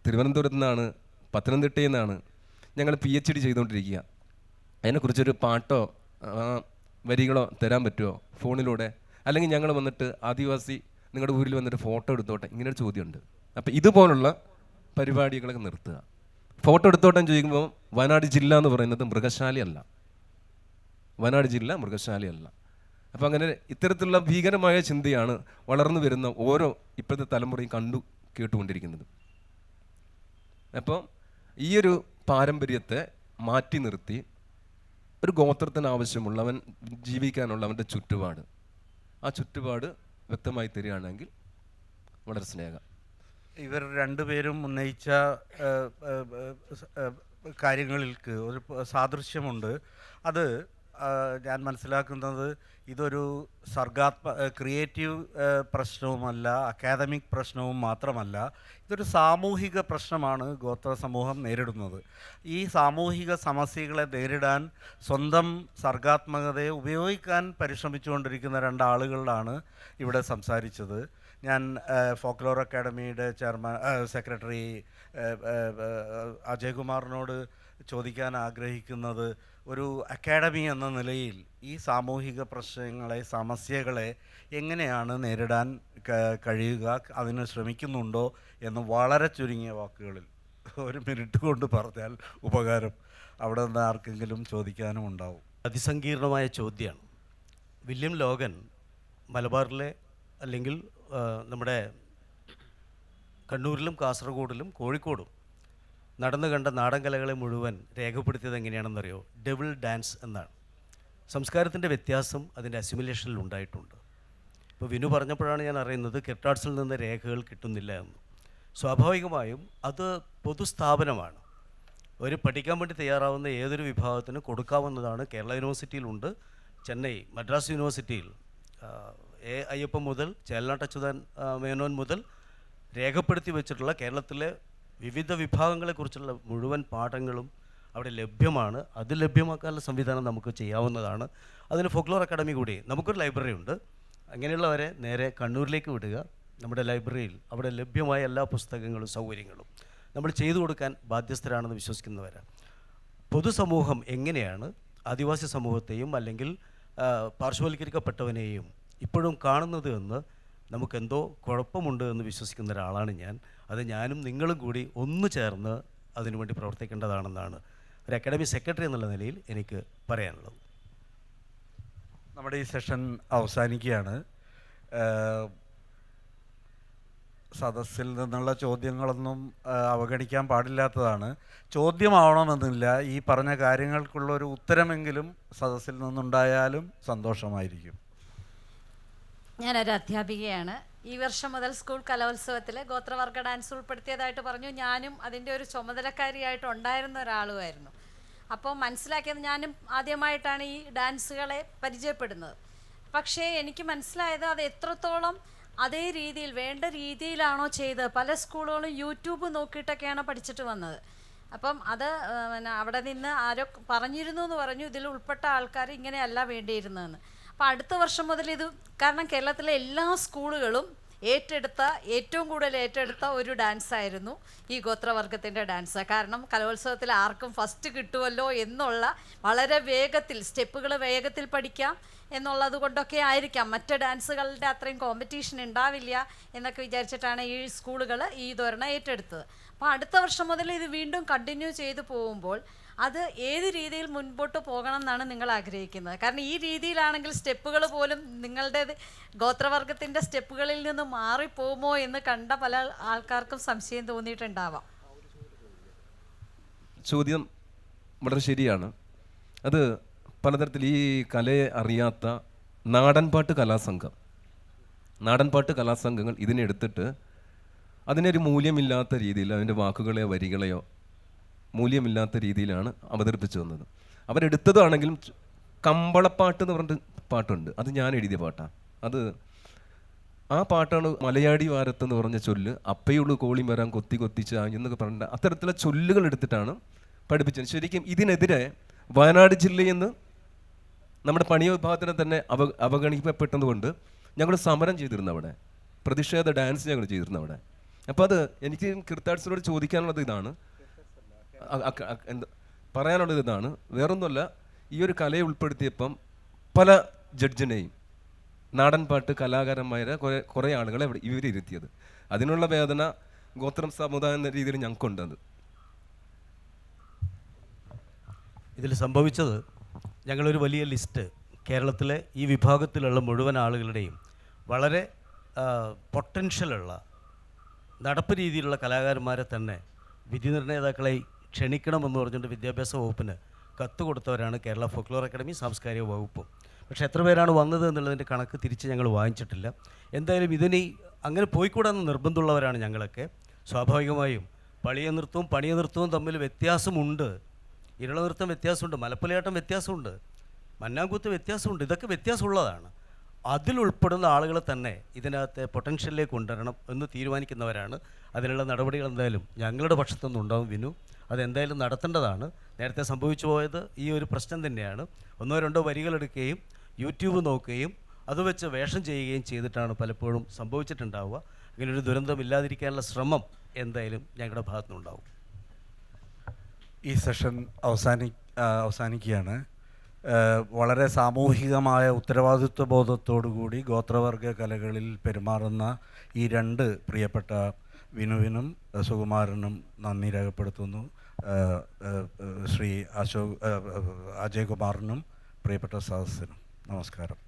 തിരുവനന്തപുരത്ത് നിന്നാണ്, പത്തനംതിട്ടയിൽ നിന്നാണ് ഞങ്ങൾ PhD ചെയ്തുകൊണ്ടിരിക്കുക. അതിനെക്കുറിച്ചൊരു പാട്ടോ വരികളോ തരാൻ പറ്റുമോ ഫോണിലൂടെ? അല്ലെങ്കിൽ ഞങ്ങൾ വന്നിട്ട് ആദിവാസി നിങ്ങളുടെ ഊരിൽ വന്നിട്ട് ഫോട്ടോ എടുത്തോട്ടെ, ഇങ്ങനൊരു ചോദ്യമുണ്ട്. അപ്പം ഇതുപോലുള്ള പരിപാടികളൊക്കെ നിർത്തുക. ഫോട്ടോ എടുത്തോട്ടെ ചോദിക്കുമ്പോൾ വയനാട് ജില്ല എന്ന് പറയുന്നത് മൃഗശാലയല്ല, വയനാട് ജില്ല മൃഗശാലയല്ല. അപ്പം അങ്ങനെ ഇത്തരത്തിലുള്ള ഭീകരമായ ചിന്തയാണ് വളർന്നു വരുന്ന ഓരോ ഇപ്പോഴത്തെ തലമുറയും കേട്ടുകൊണ്ടിരിക്കുന്നത്. അപ്പോൾ ഈ ഒരു പാരമ്പര്യത്തെ മാറ്റി നിർത്തി ഒരു ഗോത്രത്തിന് ആവശ്യമുള്ള അവൻ ജീവിക്കാനുള്ള അവൻ്റെ ചുറ്റുപാട്, ആ ചുറ്റുപാട് വ്യക്തമായി തരികയാണെങ്കിൽ വളരെ സ്നേഹം.
ഇവർ രണ്ടുപേരും ഉന്നയിച്ച കാര്യങ്ങൾക്ക് ഒരു സാദൃശ്യമുണ്ട്. അത് ഞാൻ മനസ്സിലാക്കുന്നത് ഇതൊരു ക്രിയേറ്റീവ് പ്രശ്നവുമല്ല, അക്കാദമിക് പ്രശ്നവും മാത്രമല്ല, ഇതൊരു സാമൂഹിക പ്രശ്നമാണ് ഗോത്ര സമൂഹം നേരിടുന്നത്. ഈ സാമൂഹിക സമസ്യകളെ നേരിടാൻ സ്വന്തം സർഗാത്മകതയെ ഉപയോഗിക്കാൻ പരിശ്രമിച്ചുകൊണ്ടിരിക്കുന്ന രണ്ടാളുകളാണ് ഇവിടെ സംസാരിച്ചത്. ഞാൻ ഫോക്ലോർ അക്കാഡമിയുടെ സെക്രട്ടറി അജയ്കുമാറിനോട് ചോദിക്കാൻ ആഗ്രഹിക്കുന്നത്, ഒരു അക്കാഡമി എന്ന നിലയിൽ ഈ സാമൂഹിക പ്രശ്നങ്ങളെ, സമസ്യകളെ എങ്ങനെയാണ് നേരിടാൻ കഴിയുക, അതിന് ശ്രമിക്കുന്നുണ്ടോ എന്ന് വളരെ ചുരുങ്ങിയ വാക്കുകളിൽ 1 മിനിറ്റ് കൊണ്ട് പറഞ്ഞാൽ ഉപകാരം. അവിടെ നിന്ന് ആർക്കെങ്കിലും ചോദിക്കാനും ഉണ്ടാവും.
അതിസങ്കീർണമായ ചോദ്യമാണ്. വില്യം ലോഗൻ മലബാറിലെ അല്ലെങ്കിൽ നമ്മുടെ കണ്ണൂരിലും കാസർഗോഡിലും കോഴിക്കോടും നടന്നു കണ്ട നാടൻ കലകളെ മുഴുവൻ രേഖപ്പെടുത്തിയത് എങ്ങനെയാണെന്നറിയോ? ഡെവിൾ ഡാൻസ് എന്നാണ്. സംസ്കാരത്തിൻ്റെ വ്യത്യാസം അതിൻ്റെ അസിമുലേഷനിൽ ഉണ്ടായിട്ടുണ്ട്. ഇപ്പോൾ വിനു പറഞ്ഞപ്പോഴാണ് ഞാൻ അറിയുന്നത് കെട്ടാർട്സിൽ നിന്ന് രേഖകൾ കിട്ടുന്നില്ല എന്ന്. സ്വാഭാവികമായും അത് പൊതുസ്ഥാപനമാണ്. ഒരു പഠിക്കാൻ വേണ്ടി തയ്യാറാവുന്ന ഏതൊരു വിഭാഗത്തിനും കൊടുക്കാവുന്നതാണ്. കേരള യൂണിവേഴ്സിറ്റിയിലുണ്ട്, ചെന്നൈ മദ്രാസ് യൂണിവേഴ്സിറ്റിയിൽ അയ്യപ്പൻ മുതൽ ചേലനാട്ട് അച്യുതൻ മേനോൻ മുതൽ രേഖപ്പെടുത്തി വെച്ചിട്ടുള്ള കേരളത്തിലെ വിവിധ വിഭാഗങ്ങളെക്കുറിച്ചുള്ള മുഴുവൻ പാഠങ്ങളും അവിടെ ലഭ്യമാണ്. അത് ലഭ്യമാക്കാനുള്ള സംവിധാനം നമുക്ക് ചെയ്യാവുന്നതാണ്. അതിന് ഫോക്ലോർ അക്കാഡമി കൂടി നമുക്കൊരു ലൈബ്രറി ഉണ്ട്. അങ്ങനെയുള്ളവരെ നേരെ കണ്ണൂരിലേക്ക് വിടുക. നമ്മുടെ ലൈബ്രറിയിൽ അവിടെ ലഭ്യമായ എല്ലാ പുസ്തകങ്ങളും സൗകര്യങ്ങളും നമ്മൾ ചെയ്തു കൊടുക്കാൻ ബാധ്യസ്ഥരാണെന്ന് വിശ്വസിക്കുന്നവരാണ്. പൊതുസമൂഹം എങ്ങനെയാണ് ആദിവാസി സമൂഹത്തെയും അല്ലെങ്കിൽ പാർശ്വവൽക്കരിക്കപ്പെട്ടവനെയും ഇപ്പോഴും കാണുന്നത് എന്ന് നമുക്കെന്തോ കുഴപ്പമുണ്ട് എന്ന് വിശ്വസിക്കുന്ന ഒരാളാണ് ഞാൻ. അത് ഞാനും നിങ്ങളും കൂടി ഒന്നു ചേർന്ന് അതിനുവേണ്ടി പ്രവർത്തിക്കേണ്ടതാണെന്നാണ് ഒരു അക്കാഡമി സെക്രട്ടറി എന്നുള്ള നിലയിൽ എനിക്ക് പറയാനുള്ളത്.
നമ്മുടെ ഈ സെഷൻ അവസാനിക്കുകയാണ്. സദസ്സിൽ നിന്നുള്ള ചോദ്യങ്ങളൊന്നും അവഗണിക്കാൻ പാടില്ലാത്തതാണ്. ചോദ്യമാവണമെന്നില്ല, ഈ പറഞ്ഞ കാര്യങ്ങൾക്കുള്ള ഒരു ഉത്തരമെങ്കിലും സദസ്സിൽ നിന്നുണ്ടായാലും സന്തോഷമായിരിക്കും.
ഞാനൊരു അധ്യാപികയാണ്. ഈ വർഷം മുതൽ സ്കൂൾ കലോത്സവത്തിൽ ഗോത്രവർഗ ഡാൻസ് ഉൾപ്പെടുത്തിയതായിട്ട് പറഞ്ഞു. ഞാനും അതിൻ്റെ ഒരു ചുമതലക്കാരിയായിട്ട് ഉണ്ടായിരുന്ന ഒരാളുമായിരുന്നു. അപ്പോൾ മനസ്സിലാക്കിയത്, ഞാനും ആദ്യമായിട്ടാണ് ഈ ഡാൻസുകളെ പരിചയപ്പെടുന്നത്. പക്ഷേ എനിക്ക് മനസ്സിലായത് അത് എത്രത്തോളം അതേ രീതിയിൽ വേണ്ട രീതിയിലാണോ ചെയ്തത്. പല സ്കൂളുകളും യൂട്യൂബ് നോക്കിയിട്ടൊക്കെയാണ് പഠിച്ചിട്ട് വന്നത്. അപ്പം അത് അവിടെ നിന്ന് ആരോ പറഞ്ഞിരുന്നു എന്ന് പറഞ്ഞു, ഇതിൽ ഉൾപ്പെട്ട ആൾക്കാർ ഇങ്ങനെയല്ല വേണ്ടിയിരുന്നതെന്ന്. അപ്പോൾ അടുത്ത വർഷം മുതൽ ഇത്, കാരണം കേരളത്തിലെ എല്ലാ സ്കൂളുകളും ഏറ്റവും കൂടുതൽ ഏറ്റെടുത്ത ഒരു ഡാൻസായിരുന്നു ഈ ഗോത്രവർഗത്തിൻ്റെ ഡാൻസ്. കാരണം കലോത്സവത്തിൽ ആർക്കും ഫസ്റ്റ് കിട്ടുമല്ലോ എന്നുള്ള വളരെ വേഗത്തിൽ സ്റ്റെപ്പുകൾ വേഗത്തിൽ പഠിക്കാം എന്നുള്ളത് കൊണ്ടൊക്കെ ആയിരിക്കാം, മറ്റ് ഡാൻസുകളുടെ അത്രയും കോമ്പറ്റീഷൻ ഉണ്ടാവില്ല എന്നൊക്കെ വിചാരിച്ചിട്ടാണ് ഈ സ്കൂളുകൾ ഈ ധോരണ ഏറ്റെടുത്തത്. അപ്പോൾ അടുത്ത വർഷം മുതൽ ഇത് വീണ്ടും കണ്ടിന്യൂ ചെയ്തു പോകുമ്പോൾ അത് ഏത് രീതിയിൽ മുൻപോട്ട് പോകണം എന്നാണ് നിങ്ങൾ ആഗ്രഹിക്കുന്നത്? കാരണം ഈ രീതിയിലാണെങ്കിൽ സ്റ്റെപ്പുകൾ പോലും നിങ്ങളുടെ ഗോത്രവർഗത്തിൻ്റെ സ്റ്റെപ്പുകളിൽ നിന്ന് മാറിപ്പോകുമോ എന്ന് കണ്ട പല ആൾക്കാർക്കും സംശയം തോന്നിയിട്ടുണ്ടാവാം.
ചോദ്യം വളരെ ശരിയാണ്. അത് പലതരത്തിൽ ഈ കലയെ അറിയാത്ത നാടൻപാട്ട് കലാസംഘം, നാടൻപാട്ട് കലാസംഘങ്ങൾ ഇതിനെടുത്തിട്ട് അതിനൊരു മൂല്യമില്ലാത്ത രീതിയിൽ അതിൻ്റെ വാക്കുകളെയോ വരികളെയോ മൂല്യമില്ലാത്ത രീതിയിലാണ് അവതരിപ്പിച്ചു വന്നത്. അവരെടുത്തതാണെങ്കിലും കമ്പളപ്പാട്ട് എന്ന് പറഞ്ഞിട്ട് പാട്ടുണ്ട്, അത് ഞാൻ എഴുതിയ പാട്ടാണ്. അത് ആ പാട്ടാണ് മലയാടി വാരത്ത് എന്ന് പറഞ്ഞ ചൊല്ല്, അപ്പയുള്ളു കോളി വരാൻ കൊത്തി കൊത്തിച്ച് എന്നൊക്കെ പറഞ്ഞിട്ട് അത്തരത്തിലുള്ള ചൊല്ലുകൾ എടുത്തിട്ടാണ് പഠിപ്പിച്ചത്. ശരിക്കും ഇതിനെതിരെ വയനാട് ജില്ലയിൽ നിന്ന് നമ്മുടെ പണിയ വിഭാഗത്തിനെ തന്നെ അവഗണിക്കപ്പെട്ടതുകൊണ്ട് ഞങ്ങൾ സമരം ചെയ്തിരുന്നു അവിടെ, പ്രതിഷേധ ഡാൻസ് ഞങ്ങൾ ചെയ്തിരുന്നു അവിടെ. അപ്പോൾ അത് എനിക്ക് കീർത്താഡ്സിനോട് ചോദിക്കാനുള്ളത് ഇതാണ്, പറയാനുള്ളത് ഇതാണ്, വേറൊന്നുമല്ല. ഈ ഒരു കലയെ ഉൾപ്പെടുത്തിയപ്പം പല ജഡ്ജിനെയും നാടൻപാട്ട് കലാകാരന്മാരെ കുറേ ആളുകളെ ഇവരിരുത്തിയത്, അതിനുള്ള വേദന ഗോത്രം സമുദായം എന്ന രീതിയിൽ ഞങ്ങൾക്കുണ്ടത്.
ഇതിൽ സംഭവിച്ചത്, ഞങ്ങളൊരു വലിയ ലിസ്റ്റ് കേരളത്തിലെ ഈ വിഭാഗത്തിലുള്ള മുഴുവൻ ആളുകളുടെയും വളരെ പൊട്ടൻഷ്യലുള്ള നടപ്പ് രീതിയിലുള്ള കലാകാരന്മാരെ തന്നെ വിധി നിർണ്ണേതാക്കളെ ക്ഷണിക്കണമെന്ന് പറഞ്ഞുകൊണ്ട് വിദ്യാഭ്യാസ വകുപ്പിന് കത്ത് കൊടുത്തവരാണ് കേരള ഫോക്ലോർ അക്കാദമി, സാംസ്കാരിക വകുപ്പും. പക്ഷേ എത്ര പേരാണ് വന്നത് എന്നുള്ളതിൻ്റെ കണക്ക് തിരിച്ച് ഞങ്ങൾ വാങ്ങിച്ചിട്ടില്ല. എന്തായാലും ഇതിന് അങ്ങനെ പോയിക്കൂടാന്ന് നിർബന്ധമുള്ളവരാണ് ഞങ്ങളൊക്കെ. സ്വാഭാവികമായും പളിയ നൃത്തവും പണിയ നൃത്തവും തമ്മിൽ വ്യത്യാസമുണ്ട്. ഇരള നൃത്തം വ്യത്യാസമുണ്ട്, മലപ്പുലയാട്ടം വ്യത്യാസമുണ്ട്, മന്നാങ്കൂത്ത് വ്യത്യാസമുണ്ട്. ഇതൊക്കെ വ്യത്യാസമുള്ളതാണ്. അതിലുൾപ്പെടുന്ന ആളുകളെ തന്നെ ഇതിനകത്തെ പൊട്ടൻഷ്യലിലേക്ക് കൊണ്ടുവരണം എന്ന് തീരുമാനിക്കുന്നവരാണ്. അതിനുള്ള നടപടികൾ എന്തായാലും ഞങ്ങളുടെ പക്ഷത്തുനിന്ന് ഉണ്ടാവും വിനു, അതെന്തായാലും നടത്തേണ്ടതാണ്. നേരത്തെ സംഭവിച്ചു പോയത് ഈ ഒരു പ്രശ്നം തന്നെയാണ്. 1-2 വരികളെടുക്കുകയും യൂട്യൂബ് നോക്കുകയും അത് വെച്ച് വേഷം ചെയ്യുകയും ചെയ്തിട്ടാണ് പലപ്പോഴും സംഭവിച്ചിട്ടുണ്ടാവുക. അങ്ങനെയൊരു ദുരന്തം ഇല്ലാതിരിക്കാനുള്ള ശ്രമം എന്തായാലും ഞങ്ങളുടെ ഭാഗത്തുനിന്നുണ്ടാവും.
ഈ സെഷൻ അവസാനിക്കുകയാണ്. വളരെ സാമൂഹികമായ ഉത്തരവാദിത്വ ബോധത്തോടുകൂടി ഗോത്രവർഗ കലകളിൽ പെരുമാറുന്ന ഈ 2 പ്രിയപ്പെട്ട വിനുവിനും സുകുമാരനും നന്ദി രേഖപ്പെടുത്തുന്നു. ശ്രീ അജയകുമാറിനും പ്രിയപ്പെട്ട സദസ്സിനും നമസ്കാരം.